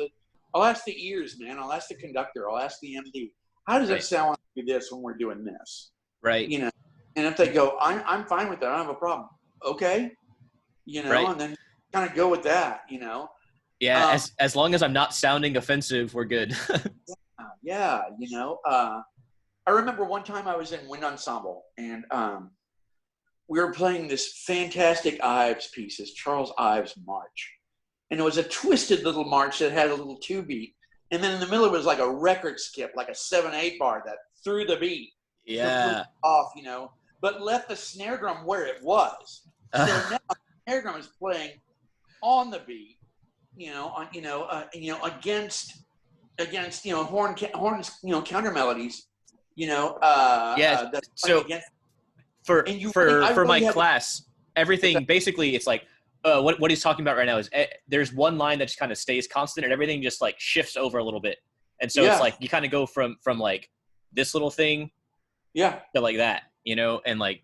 the ears, man. I'll ask the conductor. I'll ask the MD. How does it sound when we do this when we're doing this? Right. You know, and if they go, I'm fine with that. I don't have a problem. Okay. You know, and then kind of go with that, you know. Yeah, as long as I'm not sounding offensive, we're good. Yeah, you know. I remember one time I was in wind ensemble, and we were playing this fantastic Ives piece, this Charles Ives march. And it was a twisted little march that had a little 2-beat. And then in the middle it was like a record skip, like a 7/8 bar that threw the beat. Yeah. Off, you know, but left the snare drum where it was. So now the snare drum is playing on the beat, you know, against you know, horns, you know, counter melodies, you know. So for my class, everything basically, it's like what he's talking about right now is there's one line that just kind of stays constant, and everything just like shifts over a little bit, and so it's like you kind of go from like this little thing, to like that, you know, and like,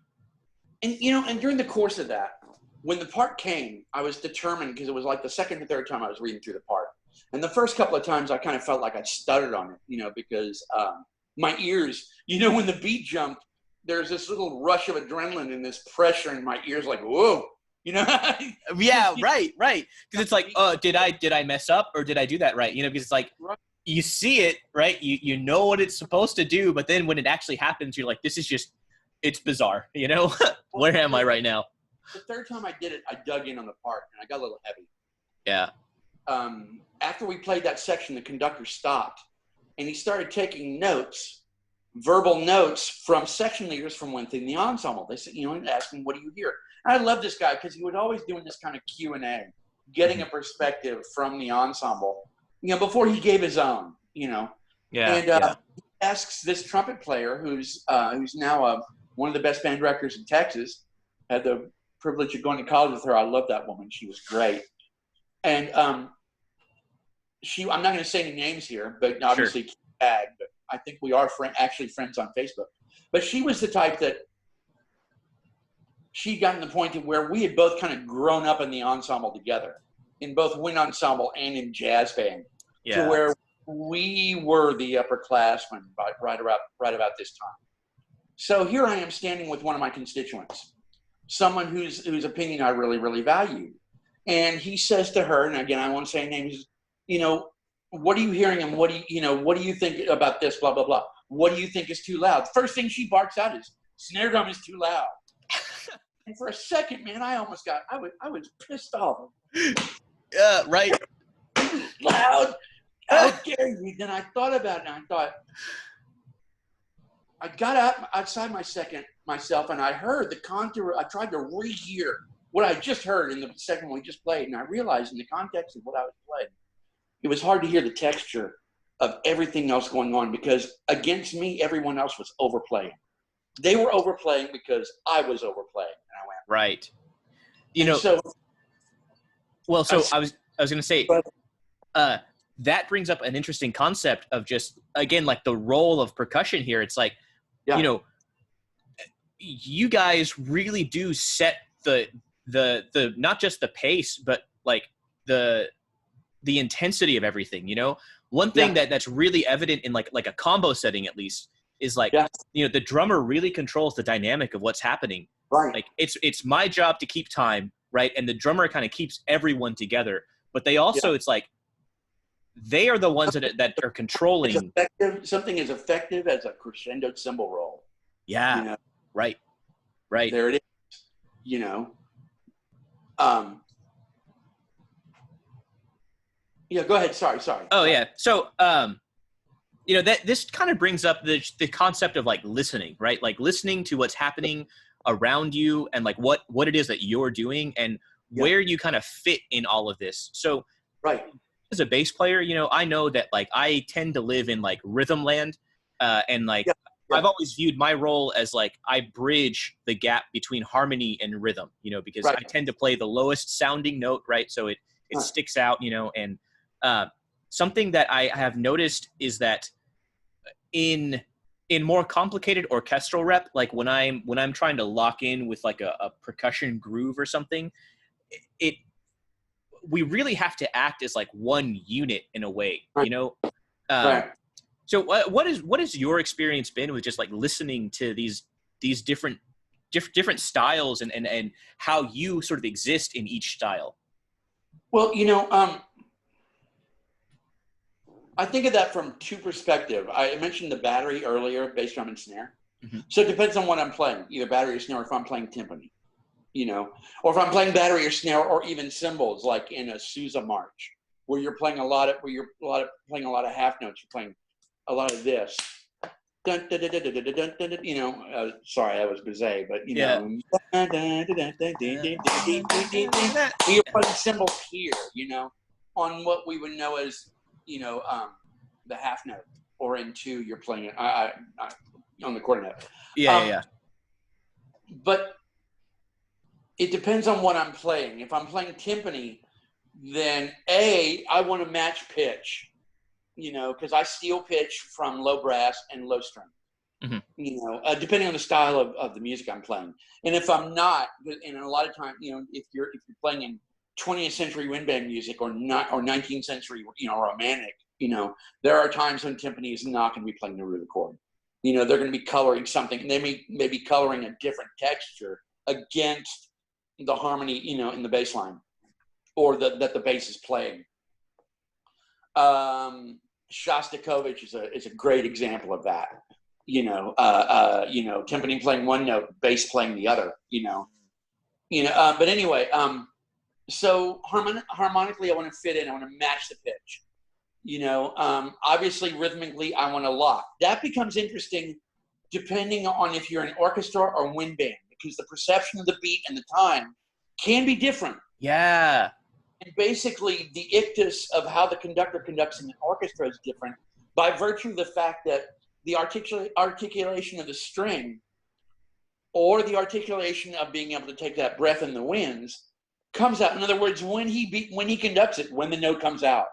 and you know, and during the course of that, when the part came, I was determined, because it was like the second or third time I was reading through the part. And the first couple of times I kind of felt like I stuttered on it, you know, because my ears, you know, when the beat jumped, there's this little rush of adrenaline and this pressure in my ears, like, whoa, you know? Yeah, right. Because it's like, did I mess up, or did I do that right? You know, because it's like, you see it, right? You know what it's supposed to do, but then when it actually happens, you're like, this is just, it's bizarre, you know? Where am I right now? The third time I did it, I dug in on the part, and I got a little heavy. Yeah. After we played that section, the conductor stopped, and he started taking notes, verbal notes from section leaders from within the ensemble. They said, you know, and asking, what do you hear? And I love this guy, because he was always doing this kind of Q&A, getting a perspective from the ensemble, you know, before he gave his own, you know. Yeah. And he asks this trumpet player, who's now one of the best band directors in Texas. Had the privilege of going to college with her. I love that woman. She was great. And I'm not going to say any names here, but obviously keep tag, but I think we are actually friends on Facebook. But she was the type that she'd gotten to the point to where we had both kind of grown up in the ensemble together, in both wind ensemble and in jazz band, to where we were the upperclassmen right about this time. So here I am standing with one of my constituents, someone whose opinion I really, really value. And he says to her, and again, I won't say names, you know, what are you hearing, and what do you think about this, blah, blah, blah. What do you think is too loud? First thing she barks out is, snare drum is too loud. And for a second, man, I was pissed off. Yeah, right. Loud. How dare you? Then I thought about it, and I got outside myself, and I heard the contour. I tried to rehear what I just heard in the second we just played, and I realized in the context of what I was playing, it was hard to hear the texture of everything else going on, because against me, everyone else was overplaying. They were overplaying because I was overplaying, and I went right. You know, I was going to say, that brings up an interesting concept of just, again, like the role of percussion here. It's like, you know, you guys really do set the not just the pace, but like the the intensity of everything, you know? One thing that's really evident in like a combo setting, at least, is like, you know, the drummer really controls the dynamic of what's happening. Right. Like it's my job to keep time, right? And the drummer kind of keeps everyone together, but they also, it's like, they are the ones that are controlling. Something as effective as a crescendo cymbal roll. Yeah. You know? Right. There it is. You know. Yeah, go ahead. Sorry. Oh, yeah. So, you know, that this kind of brings up the concept of like listening, right? Like listening to what's happening around you and like what it is that you're doing and where you kind of fit in all of this. So, as a bass player, you know, I know that like I tend to live in like rhythm land, and like I've always viewed my role as like I bridge the gap between harmony and rhythm, you know, because I tend to play the lowest sounding note, right? So it sticks out, you know, and something that I have noticed is that in more complicated orchestral rep, like when I'm trying to lock in with like a percussion groove or something, we really have to act as like one unit in a way, you know? So what is your experience been with just like listening to these different styles and how you sort of exist in each style? Well, you know, I think of that from two perspectives. I mentioned the battery earlier, bass drum and snare. So it depends on what I'm playing, either battery or snare, or if I'm playing timpani, you know, or if I'm playing battery or snare, or even cymbals, like in a Sousa march, where you're playing playing a lot of half notes. You're playing a lot of this. Dun, dun, dun, dun, dun, dun, dun, dun, dun, you know, sorry, that was Bizet, but you know, you're putting cymbals here, you know, on what we would know as, you know, the half note, or in two, you're playing it on the quarter note. But it depends on what I'm playing. If I'm playing timpani, then I want to match pitch, you know, because I steal pitch from low brass and low string, you know, depending on the style of the music I'm playing. And if I'm not, and a lot of times, you know, if you're playing in 20th century wind band music or 19th century, you know, romantic, you know, there are times when timpani is not going to be playing the root chord. You know, they're going to be coloring something, and they may be coloring a different texture against the harmony, you know, in the bass line, or that the bass is playing. Shostakovich is a great example of that. You know, timpani playing one note, bass playing the other. But anyway, so harmonically, I want to fit in. I want to match the pitch. You know, obviously, rhythmically, I want to lock. That becomes interesting depending on if you're an orchestra or wind band, because the perception of the beat and the time can be different. Yeah. And basically, the ictus of how the conductor conducts in an orchestra is different by virtue of the fact that the articulation of the string, or the articulation of being able to take that breath in the winds, comes out. In other words, when he conducts it, when the note comes out.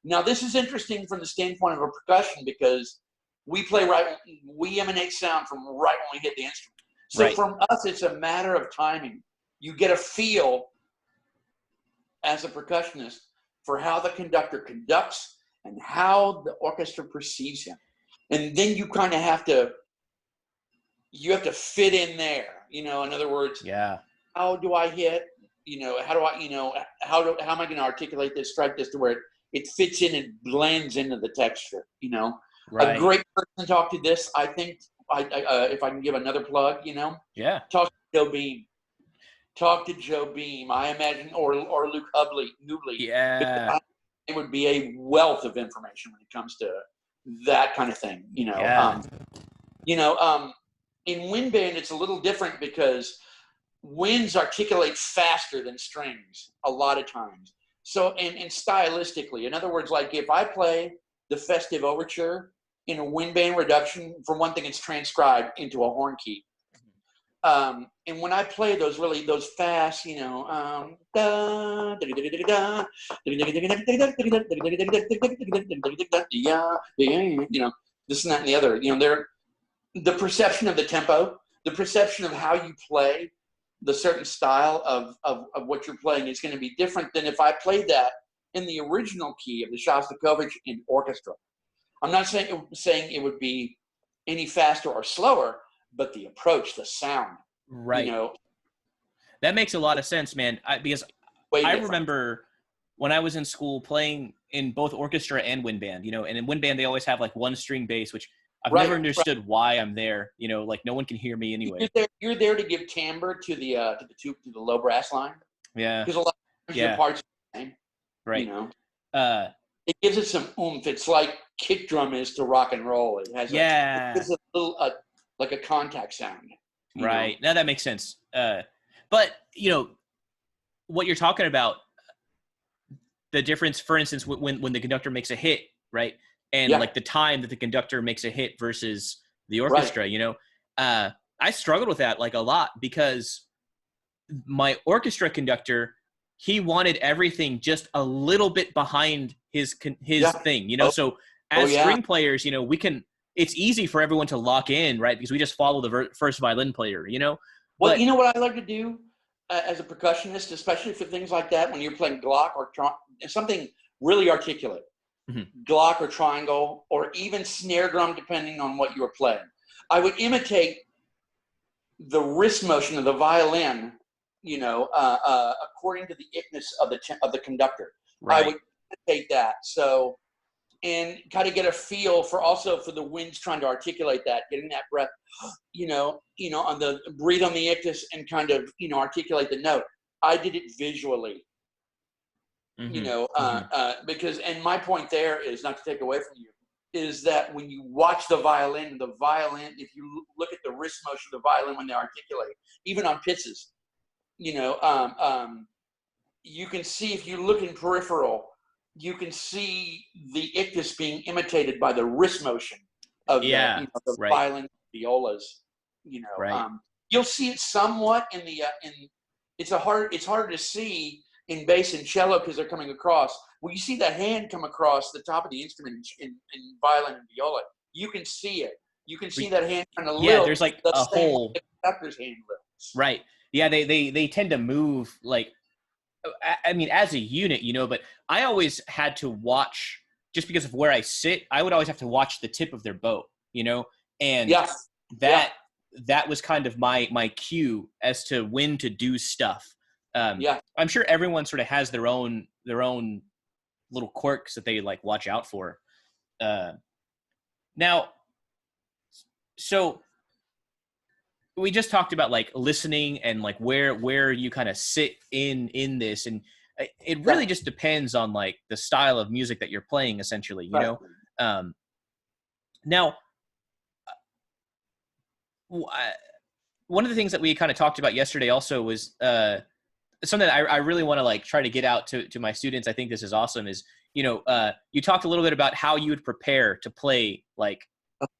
Now, this is interesting from the standpoint of a percussion, because we emanate sound from right when we hit the instrument. So from us, it's a matter of timing. You get a feel as a percussionist for how the conductor conducts and how the orchestra perceives him. And then you kind of have to fit in there, you know, in other words, how do I hit, you know, how do I, you know, how am I going to articulate this, strike this to where it fits in and blends into the texture, you know. A great person to talk to this, I think, if I can give another plug, you know, talk to Joe Beam. I imagine, or Luke Hubley. Yeah. It would be a wealth of information when it comes to that kind of thing, you know. In wind band, it's a little different because winds articulate faster than strings a lot of times. So, and stylistically, in other words, like if I play the Festive Overture in a wind band reduction, for one thing, it's transcribed into a horn key. And when I play those fast, you know, you know, this and that and the other, you know, the perception of the tempo, the perception of how you play the certain style of what you're playing is going to be different than if I played that in the original key of the Shostakovich in orchestra. I'm not saying it would be any faster or slower, but the approach, the sound, right. You know, that makes a lot of sense, man. Because I remember when I was in school playing in both orchestra and wind band, you know, and in wind band they always have like one string bass, which I've never understood why I'm there. You know, like no one can hear me anyway. You're there to give timbre to the low brass line. Yeah. Because a lot of your parts are the same. Right. You know. It gives it some oomph. It's like kick drum is to rock and roll. It has it gives a little like a contact sound. Right. Now that makes sense. But you know what you're talking about, the difference, for instance, when the conductor makes a hit, right? And like the time that the conductor makes a hit versus the orchestra, you know, I struggled with that like a lot because my orchestra conductor, he wanted everything just a little bit behind his thing, you know? So as string players, you know, it's easy for everyone to lock in, right? Because we just follow the first violin player, you know? Well, you know what I like to do as a percussionist, especially for things like that, when you're playing Glock or something really articulate, Glock or triangle, or even snare drum, depending on what you were playing. I would imitate the wrist motion of the violin, you know, according to the itness of the conductor. Right. I would imitate that. So, and kind of get a feel for the winds trying to articulate that, getting that breath, you know, on the breathe on the ictus and kind of, you know, articulate the note. I did it visually, you know, because, and my point there is, not to take away from you, is that when you watch the violin, if you look at the wrist motion of the violin when they articulate, even on pitches, you know, you can see, if you look in peripheral, you can see the ictus being imitated by the wrist motion of the violin, violas, you know. You'll see it somewhat in the it's harder to see in bass and cello because they're coming across. When you see the hand come across the top of the instrument in violin and viola, you can see it. You can see that hand kind of lilt. Yeah, there's like a hole. The conductor's hand lifts. Right. Yeah, they tend to move like, I mean, as a unit, you know, but I always had to watch, just because of where I sit, I would always have to watch the tip of their bow, you know, and that was kind of my cue as to when to do stuff. I'm sure everyone sort of has their own little quirks that they like watch out for. Now, so we just talked about like listening and like where you kind of sit in this, and it really just depends on like the style of music that you're playing, essentially, you know. Now, one of the things that we kind of talked about yesterday also was something that I really want to like try to get out to my students. I think this is awesome. Is, you know, you talked a little bit about how you would prepare to play like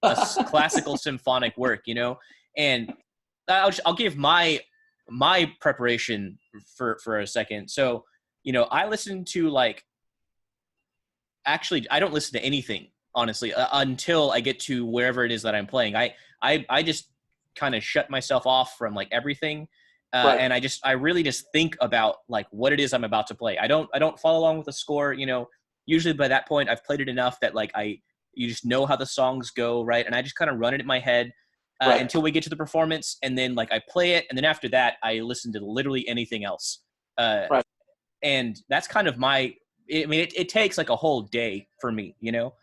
a classical symphonic work, you know. And I'll give my preparation for a second. So, you know, I listen to like, actually, I don't listen to anything, honestly, until I get to wherever it is that I'm playing. I just kind of shut myself off from like everything. And I really just think about like what it is I'm about to play. I don't follow along with the score, you know. Usually by that point I've played it enough that like you just know how the songs go, right? And I just kind of run it in my head. Until we get to the performance, and then like I play it, and then after that I listen to literally anything else. And that's kind of it takes like a whole day for me, you know.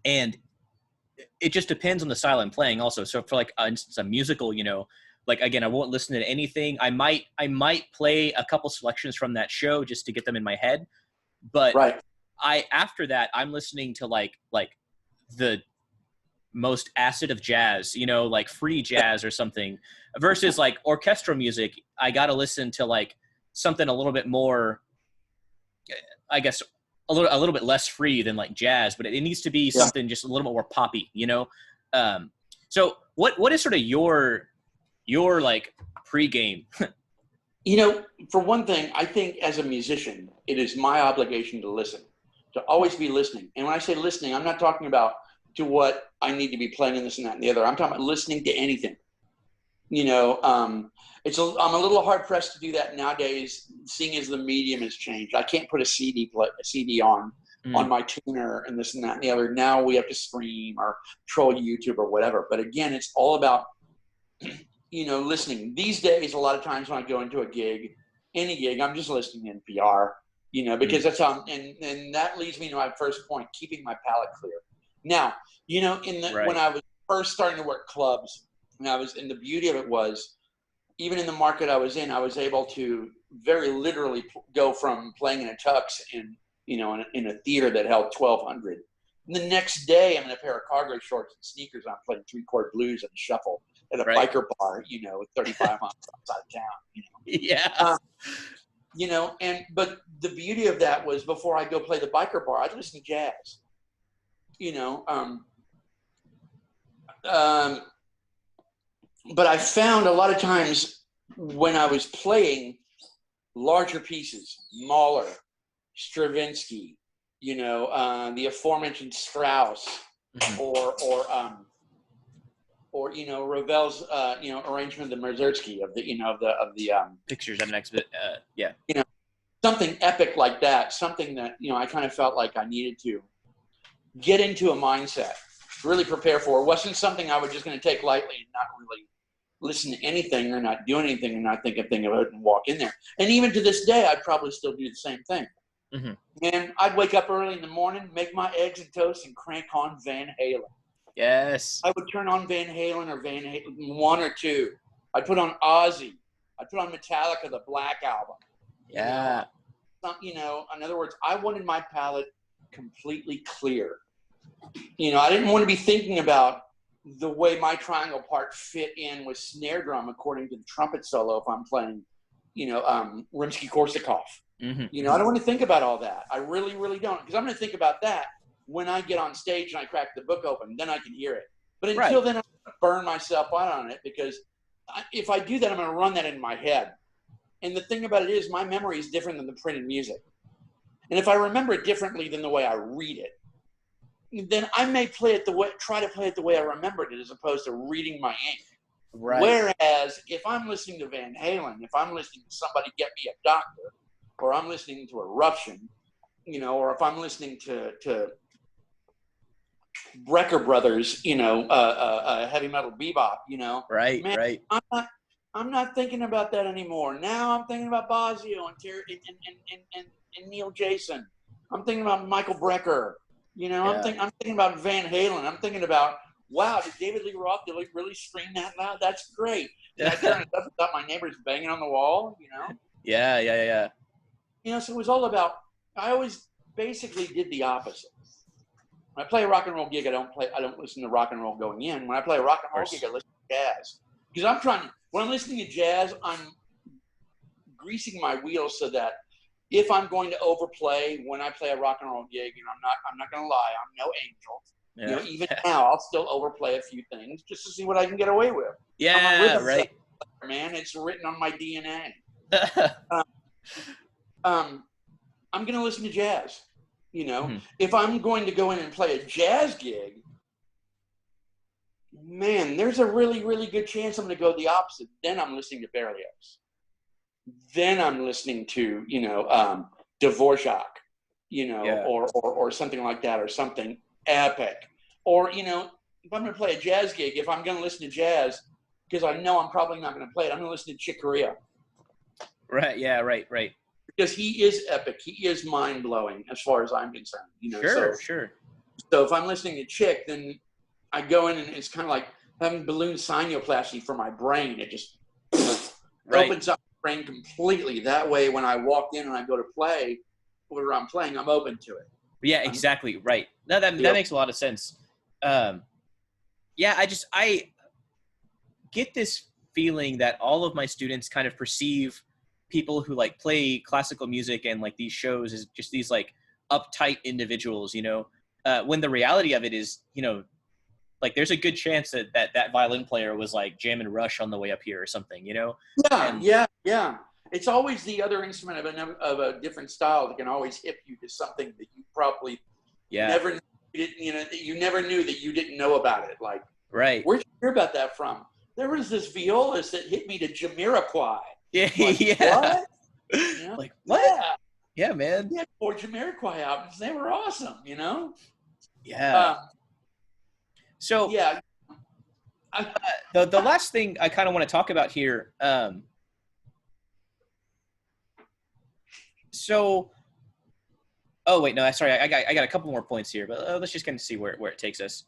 And it just depends on the style I'm playing also. So for like instance, a musical, you know, like again, I won't listen to anything. I might play a couple selections from that show just to get them in my head, but after that I'm listening to like the most acid of jazz, you know, like free jazz or something, versus like orchestral music. I got to listen to like something a little bit more, I guess, a little bit less free than like jazz, but it needs to be something just a little bit more poppy, you know? So what is sort of your like pregame? You know, for one thing, I think as a musician, it is my obligation to listen, to always be listening. And when I say listening, I'm not talking about to what I need to be playing in this and that and the other. I'm talking about listening to anything. You know, I'm a little hard pressed to do that nowadays, seeing as the medium has changed. I can't put a CD on my tuner and this and that and the other. Now we have to stream or troll YouTube or whatever. But again, it's all about, you know, listening. These days, a lot of times when I go into a gig, any gig, I'm just listening to NPR, you know, because that's how, and that leads me to my first point, keeping my palate clear. Now, you know, when I was first starting to work clubs, and the beauty of it was, even in the market I was in, I was able to very literally go from playing in a tux in a theater that held 1,200. And the next day, I'm in a pair of cargo shorts and sneakers. I'm playing 3-chord blues and a shuffle at a biker bar, you know, 35 miles outside of town. You know? Yeah. You know, but the beauty of that was, before I go play the biker bar, I'd listen to jazz. You know, but I found a lot of times when I was playing larger pieces, Mahler, Stravinsky, you know, the aforementioned Strauss, or you know, Ravel's you know, arrangement of the Mazursky of the Pictures of an exhibit, yeah, you know, something epic like that, something that, you know, I kind of felt like I needed to get into a mindset, really prepare for. It wasn't something I was just going to take lightly and not really listen to anything or not do anything and not think a thing about it and walk in there. And even to this day, I'd probably still do the same thing. And I'd wake up early in the morning, make my eggs and toast, and crank on Van Halen. Yes. I would turn on Van Halen or Van Halen 1 or 2. I'd put on Ozzy. I'd put on Metallica, the Black Album. Yeah. You know, in other words, I wanted my palette completely clear. You know, I didn't want to be thinking about the way my triangle part fit in with snare drum according to the trumpet solo if I'm playing, you know, Rimsky-Korsakov. You know, I don't want to think about all that. I really, really don't. Because I'm going to think about that when I get on stage and I crack the book open. Then I can hear it. But until then, I'm going to burn myself out on it, because if I do that, I'm going to run that in my head. And the thing about it is, my memory is different than the printed music. And if I remember it differently than the way I read it, then I may try to play it the way I remembered it, as opposed to reading my ink. Right. Whereas if I'm listening to Van Halen, if I'm listening to Somebody Get Me a Doctor, or I'm listening to Eruption, you know, or if I'm listening to Brecker Brothers, you know, heavy metal bebop, you know, man, I'm not thinking about that anymore. Now I'm thinking about Bosio and Neil Jason. I'm thinking about Michael Brecker. You know, I'm thinking about Van Halen. I'm thinking about, wow, did David Lee Roth really scream that loud? That's great. Did I turn it up without my neighbors banging on the wall? You know? Yeah. You know, so it was all about, I always basically did the opposite. When I play a rock and roll gig, I don't listen to rock and roll going in. When I play a rock and roll gig, I listen to jazz. Because when I'm listening to jazz, I'm greasing my wheels so that if I'm going to overplay when I play a rock and roll gig, and I'm not going to lie, I'm no angel. Yeah. You know, even now, I'll still overplay a few things just to see what I can get away with. Yeah, right. Man, it's written on my DNA. I'm going to listen to jazz. You know, if I'm going to go in and play a jazz gig, man, there's a really, really good chance I'm going to go the opposite. Then I'm listening to Berlioz. Then I'm listening to, you know, Dvorak, you know, or something like that, or something epic. Or, you know, if I'm going to play a jazz gig, if I'm going to listen to jazz, because I know I'm probably not going to play it, I'm going to listen to Chick Corea. Right. Yeah. Right. Because he is epic. He is mind-blowing as far as I'm concerned. You know, Sure. So if I'm listening to Chick, then I go in and it's kind of like having balloon sinuplasty for my brain. It just opens up my brain completely. That way, when I walk in and I go to play, whatever I'm playing, I'm open to it. Yeah, exactly. Right. No, that makes a lot of sense. Yeah, I get this feeling that all of my students kind of perceive people who like play classical music and like these shows as just these like uptight individuals, you know, when the reality of it is, you know, like there's a good chance that violin player was like jamming Rush on the way up here or something, you know? Yeah. It's always the other instrument of a different style that can always hip you to something that you probably never knew that you didn't know about it. Like, where'd you hear about that from? there was this violist that hit me to Jamiroquai. Yeah, like, yeah. What? You know? Like, what? Yeah, man. Yeah, 4 Jamiroquai albums. They were awesome, you know? Yeah. So yeah. The last thing I kind of want to talk about here. So, oh wait, no, sorry, I got a couple more points here, but let's just kind of see where it takes us.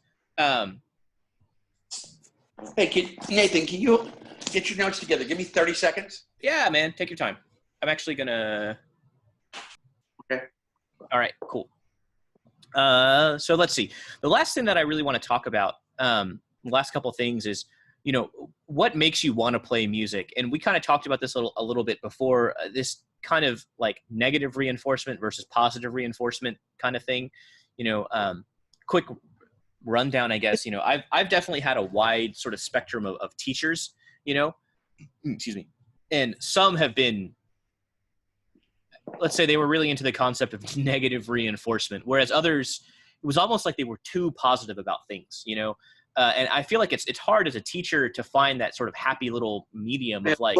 Hey, Nathan, can you get your notes together? Give me 30 seconds. Yeah, man, take your time. I'm actually gonna. Okay. All right, cool. So let's see. The last thing that I really want to talk about, the last couple of things is, what makes you want to play music? And we kind of talked about this a little bit before, this kind of like negative reinforcement versus positive reinforcement kind of thing. Quick rundown, I guess. I've definitely had a wide sort of spectrum of teachers, excuse me. And some have been, let's say, they were really into the concept of negative reinforcement, whereas others, it was almost like they were too positive about things, and I feel like it's hard as a teacher to find that sort of happy little medium of like,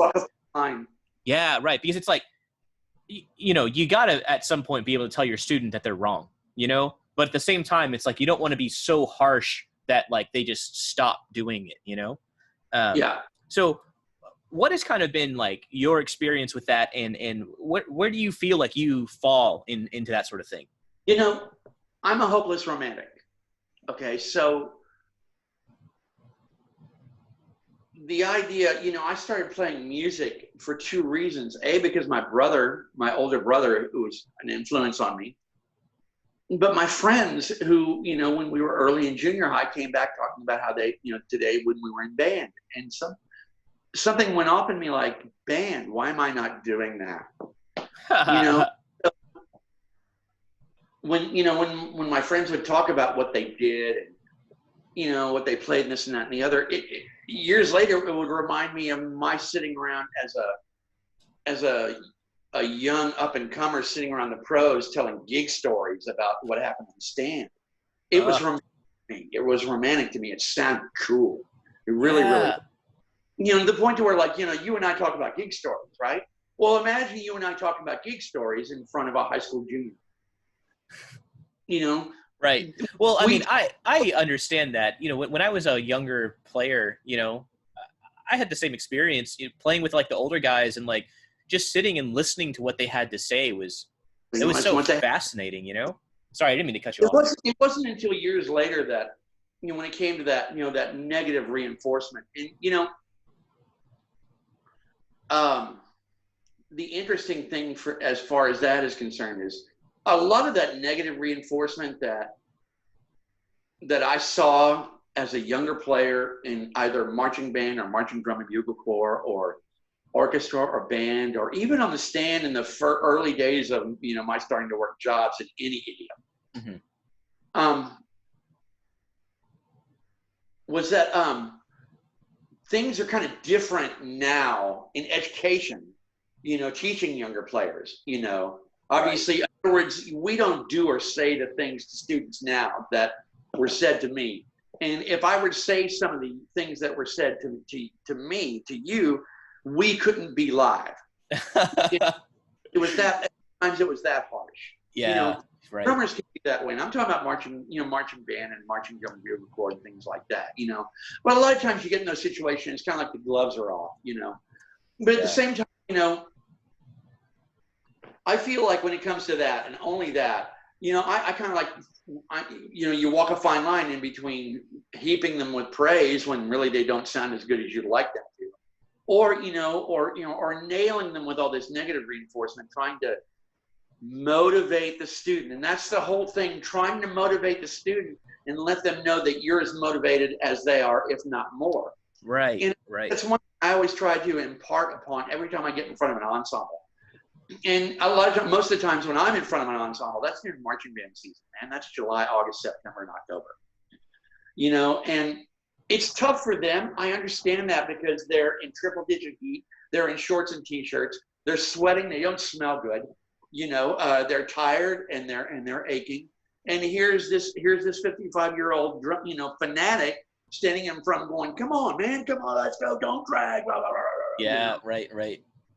yeah, right. Because it's like, you got to at some point be able to tell your student that they're wrong, but at the same time, it's like, you don't want to be so harsh that like they just stop doing it, Yeah. So what has kind of been like your experience with that, and where do you feel like you fall into that sort of thing? I'm a hopeless romantic. Okay. So the idea, I started playing music for 2 reasons. A, because my older brother, who was an influence on me, but my friends who, when we were early in junior high, came back talking about how they, today when we were in band, and something went off in me like, band, why am I not doing that? When my friends would talk about what they did, what they played, and this and that and the other, years later, it would remind me of my sitting around as a young up-and-comer sitting around the pros telling gig stories about what happened on the stand. It was romantic to me. It was romantic to me. It sounded cool. It really, to the point to where, like, you and I talk about gig stories, right? Well, imagine you and I talking about gig stories in front of a high school junior. Right. Well, I mean, I understand that, when I was a younger player, I had the same experience playing with like the older guys, and like just sitting and listening to what they had to say was so fascinating, Sorry, I didn't mean to cut you off. It wasn't until years later that, when it came to that, that negative reinforcement. And, the interesting thing as far as that is concerned is a lot of that negative reinforcement that I saw as a younger player in either marching band or marching drum and bugle corps or orchestra or band, or even on the stand in the early days of, my starting to work jobs in any idiom, was that things are kind of different now in education, teaching younger players, obviously. In other words, we don't do or say the things to students now that were said to me. And if I were to say some of the things that were said to me, to you, we couldn't be live. It was that, at times it was that harsh. Yeah, right. Drummers can be that way. And I'm talking about marching band and marching drum and bugle corps and things like that, But a lot of times you get in those situations, it's kind of like the gloves are off, But at the same time, I feel like when it comes to that, and only that, I kind of like, you walk a fine line in between heaping them with praise when really they don't sound as good as you'd like them to, or nailing them with all this negative reinforcement, trying to motivate the student. And that's the whole thing, trying to motivate the student and let them know that you're as motivated as they are, if not more. Right. And right. That's one thing I always try to impart upon every time I get in front of an ensemble. And a lot of times, most of the times when I'm in front of an ensemble, that's during marching band season, man. That's July, August, September, and October. And it's tough for them. I understand that, because they're in triple-digit heat. They're in shorts and t-shirts. They're sweating. They don't smell good. They're tired and they're aching. And here's this 55-year-old, fanatic standing in front going, come on, man, come on, let's go, don't drag, blah, blah, blah, blah, Yeah, right.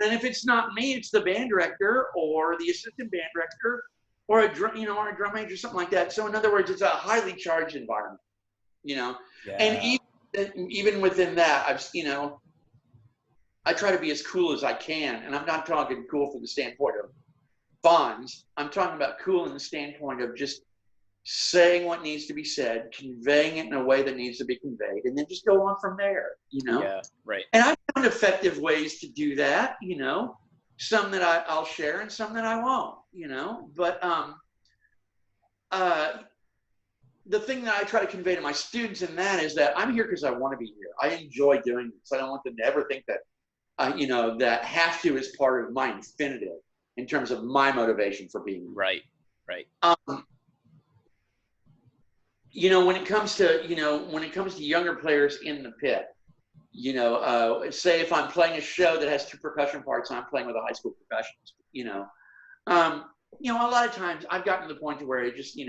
And if it's not me, it's the band director or the assistant band director or a drum major, something like that. So in other words, it's a highly charged environment, Yeah. And even within that, I try to be as cool as I can. And I'm not talking cool from the standpoint of bonds. I'm talking about cool in the standpoint of just saying what needs to be said, conveying it in a way that needs to be conveyed, and then just go on from there, Yeah, right. And I've found effective ways to do that, some that I'll share and some that I won't, But the thing that I try to convey to my students in that is that I'm here because I want to be here. I enjoy doing this. I don't want them to ever think that, that have to is part of my infinitive in terms of my motivation for being here. Right. When it comes to younger players in the pit, say if I'm playing a show that has 2 percussion parts and I'm playing with a high school percussionist, a lot of times I've gotten to the point to where it just,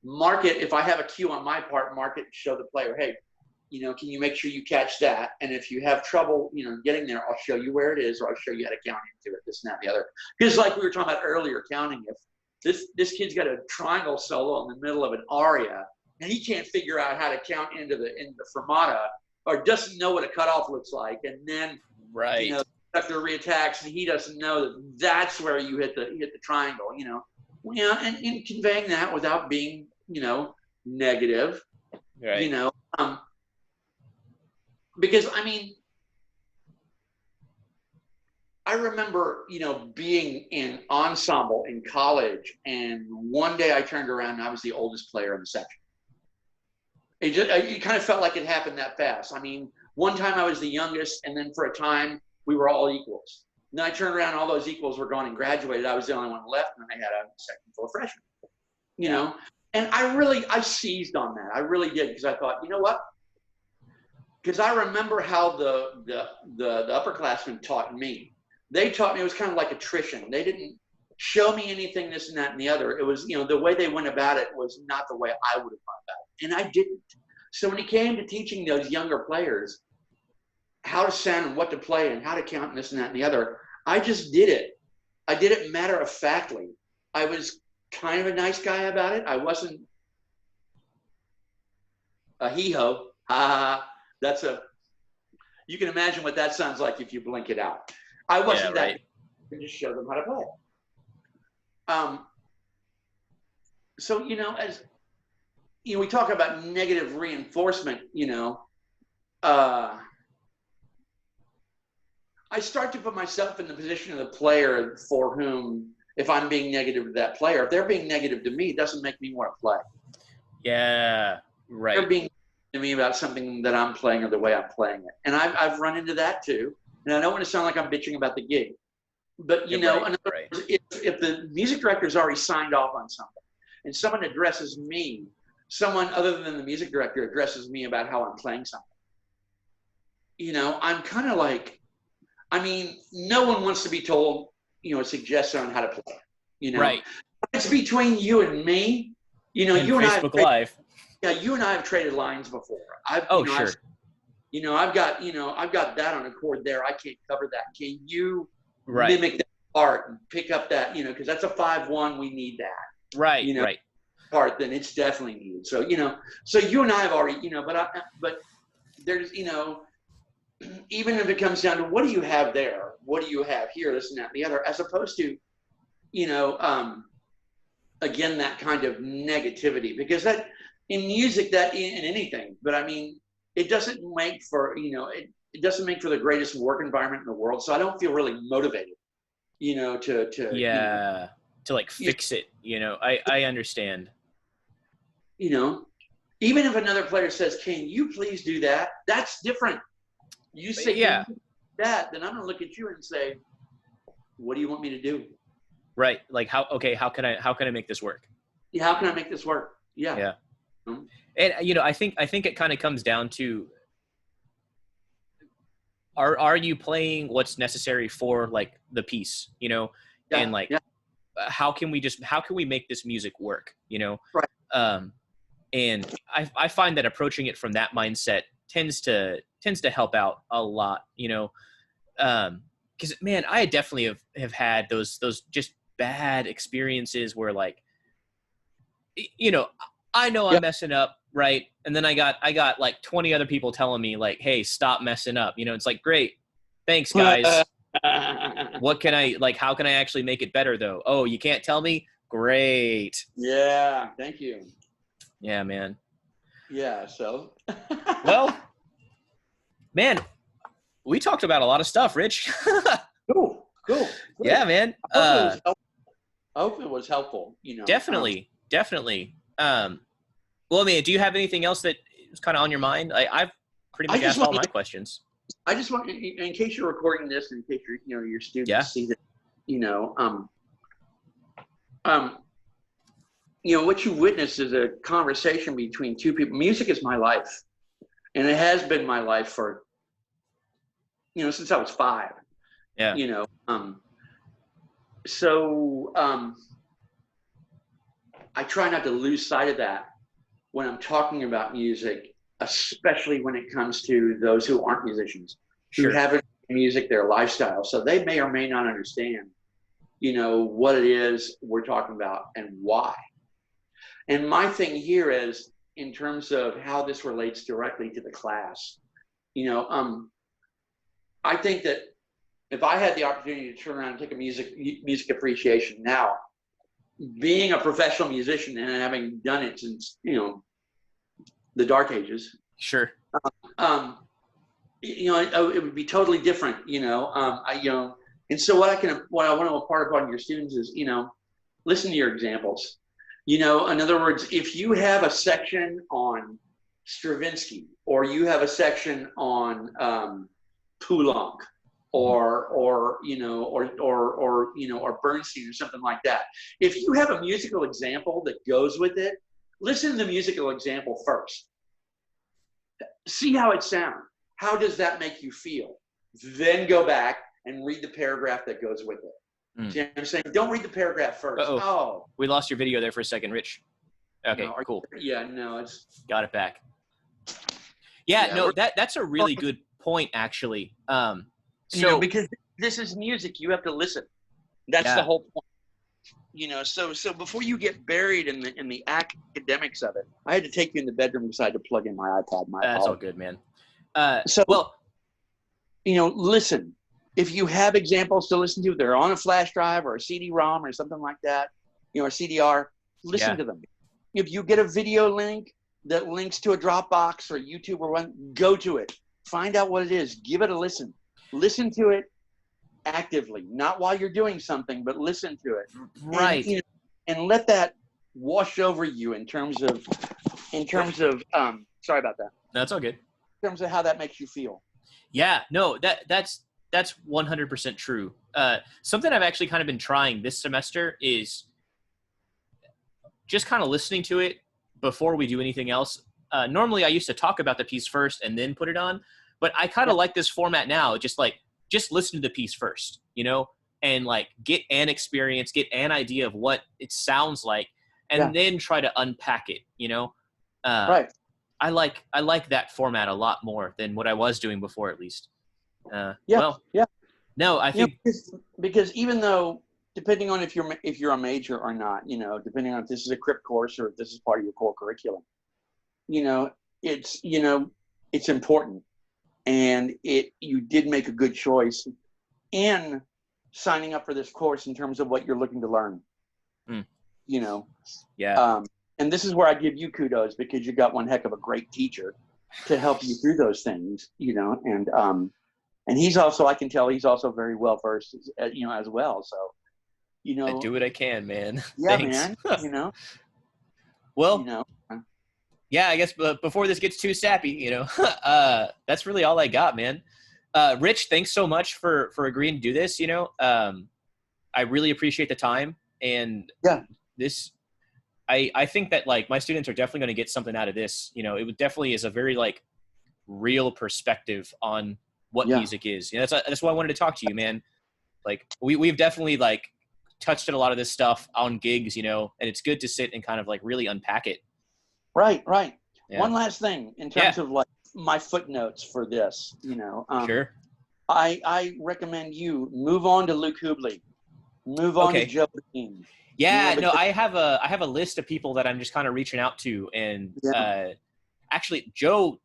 mark it. If I have a cue on my part, mark it, show the player, hey, can you make sure you catch that? And if you have trouble, getting there, I'll show you where it is, or I'll show you how to count into it, this and that, and the other. Because like we were talking about earlier, counting, if this kid's got a triangle solo in the middle of an aria, and he can't figure out how to count into the fermata, or doesn't know what a cutoff looks like, and then after reattacks, and he doesn't know that that's where you hit the triangle, and conveying that without being negative, right. Because I remember being in ensemble in college, and one day I turned around and I was the oldest player in the section. It kind of felt like it happened that fast. One time I was the youngest, and then for a time we were all equals. And then I turned around, all those equals were gone and graduated. I was the only one left, and I had a section full of freshmen. And I seized on that. I really did, because I thought, you know what? Because I remember how the upperclassmen taught me. They taught me, it was kind of like attrition. They didn't show me anything, this and that and the other. It was, the way they went about it was not the way I would have gone about it. And I didn't. So when it came to teaching those younger players how to sound and what to play and how to count and this and that and the other, I just did it. I did it matter-of-factly. I was kind of a nice guy about it. I wasn't a hee-ho. You can imagine what that sounds like if you blink it out. I wasn't that. I just show them how to play. So, as we talk about negative reinforcement, I start to put myself in the position of the player for whom, if I'm being negative to that player, if they're being negative to me, it doesn't make me want to play. Yeah, right. They're being to me about something that I'm playing or the way I'm playing it. And I've run into that too. And I don't want to sound like I'm bitching about the gig. But, in other words, if the music director's already signed off on something and someone addresses me, someone other than the music director addresses me about how I'm playing something, I'm kind of like, no one wants to be told, a suggestion on how to play, Right. It's between you and me, and you and Facebook Live. Yeah, you and I have traded lines before. Sure. I've got that on a chord there. I can't cover that. Can you mimic that part and pick up that, because that's a 5-1. We need that. Right. Right. Part, then it's definitely needed. So, so you and I have already, but there's, even if it comes down to what do you have there? What do you have here? This and that and the other, as opposed to, again, that kind of negativity, because that in music, that in anything, but it doesn't make for, it doesn't make for the greatest work environment in the world. So I don't feel really motivated, to like fix it. I understand. Even if another player says, can you please do that? That's different. You say can you do that, then I'm going to look at you and say, what do you want me to do? Right. Like how can I make this work? Yeah. How can I make this work? Yeah. Yeah. And I think it kind of comes down to, are you playing what's necessary for like the piece, and how can we make this music work, Right. And I find that approaching it from that mindset tends to help out a lot, you know, because man, I definitely have had those just bad experiences where like, you know, I know I'm messing up, right? And then I got like 20 other people telling me like, hey, stop messing up. You know, it's like, great, thanks guys. What can I like? How can I actually make it better though? Oh, you can't tell me? Great. Yeah, thank you. Yeah, man. Yeah, so. Well, man, we talked about a lot of stuff, Rich. Cool. Yeah, man. I hope it was helpful, you know. Definitely. Well, I mean, do you have anything else that is kind of on your mind? I've pretty much asked all my questions. I just want, in case you're recording this, in case your students see that, you know, what you witness is a conversation between two people. Music is my life, and it has been my life for, since I was 5. Yeah. I try not to lose sight of that when I'm talking about music, especially when it comes to those who aren't musicians, who haven't made music their lifestyle. So they may or may not understand, what it is we're talking about and why. And my thing here is, in terms of how this relates directly to the class, I think that if I had the opportunity to turn around and take a music appreciation now, being a professional musician and having done it since, the dark ages. Sure. It would be totally different, and so what I want to impart upon your students is, listen to your examples. In other words, if you have a section on Stravinsky, or you have a section on Poulenc, or Bernstein or something like that. If you have a musical example that goes with it, listen to the musical example first. See how it sounds. How does that make you feel? Then go back and read the paragraph that goes with it. Mm. See what I'm saying? Don't read the paragraph first. Uh-oh. Oh. We lost your video there for a second, Rich. Okay, cool. Yeah, no, it's... Got it back. Yeah, no, that's a really good point, actually. So because this is music, you have to listen. That's the whole point. So before you get buried in the academics of it, I had to take you in the bedroom because I had to plug in my iPad. That's all good, man. Listen. If you have examples to listen to, they're on a flash drive or a CD-ROM or something like that, or CDR, listen to them. If you get a video link that links to a Dropbox or YouTube or one, go to it. Find out what it is. Give it a listen. Listen to it actively, not while you're doing something, but listen to it. Right. And let that wash over you in terms of sorry about that. No, it's all good. In terms of how that makes you feel. Yeah, no, that's 100% true. Something I've actually kind of been trying this semester is just kind of listening to it before we do anything else. Normally I used to talk about the piece first and then put it on, but I kind of like this format now. Just listen to the piece first, and like get an experience, get an idea of what it sounds like, and then try to unpack it, Right. I like that format a lot more than what I was doing before, at least. No, I think because even though, depending on if you're a major or not, depending on if this is a CRIP course or if this is part of your core curriculum, it's important, and you did make a good choice in signing up for this course in terms of what you're looking to learn. And this is where I give you kudos, because you got one heck of a great teacher to help you through those things, and he's also, I can tell he's also very well versed, as well. So, I do what I can, man. Yeah, Thanks. man. Well, yeah, I guess before this gets too sappy, that's really all I got, man. Rich, thanks so much for agreeing to do this. I really appreciate the time, and this, I think that like my students are definitely going to get something out of this. It definitely is a very like real perspective on what music is. That's why I wanted to talk to you, man. Like we've definitely like touched on a lot of this stuff on gigs, and it's good to sit and kind of like really unpack it. Right. Yeah. One last thing in terms of like my footnotes for this, Sure. I recommend you move on to Luke Hubley, move on to Joe Bean. Yeah, no, I have a list of people that I'm just kind of reaching out to, and actually Joe,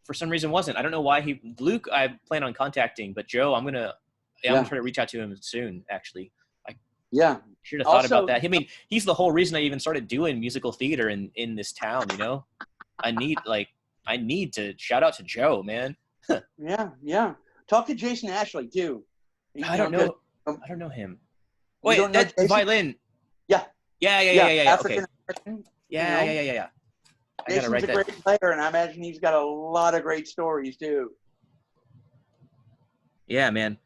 for some reason, wasn't. I don't know why Luke I plan on contacting, but Joe, I'm gonna try to reach out to him soon. Actually, I should have thought about that. I mean, he's the whole reason I even started doing musical theater in this town. I need to shout out to Joe, man. Yeah. Talk to Jason Ashley too. I don't know. I don't know him. Wait, that's violin. Yeah. African American. Okay. Yeah. Jason's a great player, and I imagine he's got a lot of great stories too. Yeah, man.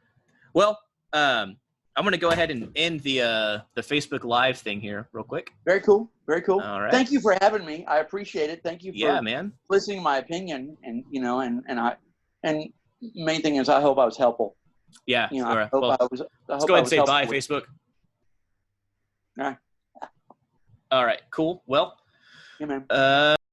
Well, I'm gonna go ahead and end the Facebook Live thing here real quick. Very cool. All right. Thank you for having me. I appreciate it. Thank you for man. listening to my opinion, and and main thing is I hope I was helpful. Yeah. I hope well, I was. Let's go ahead and say bye, Facebook. All right. All right. Cool. Well. Yeah, man.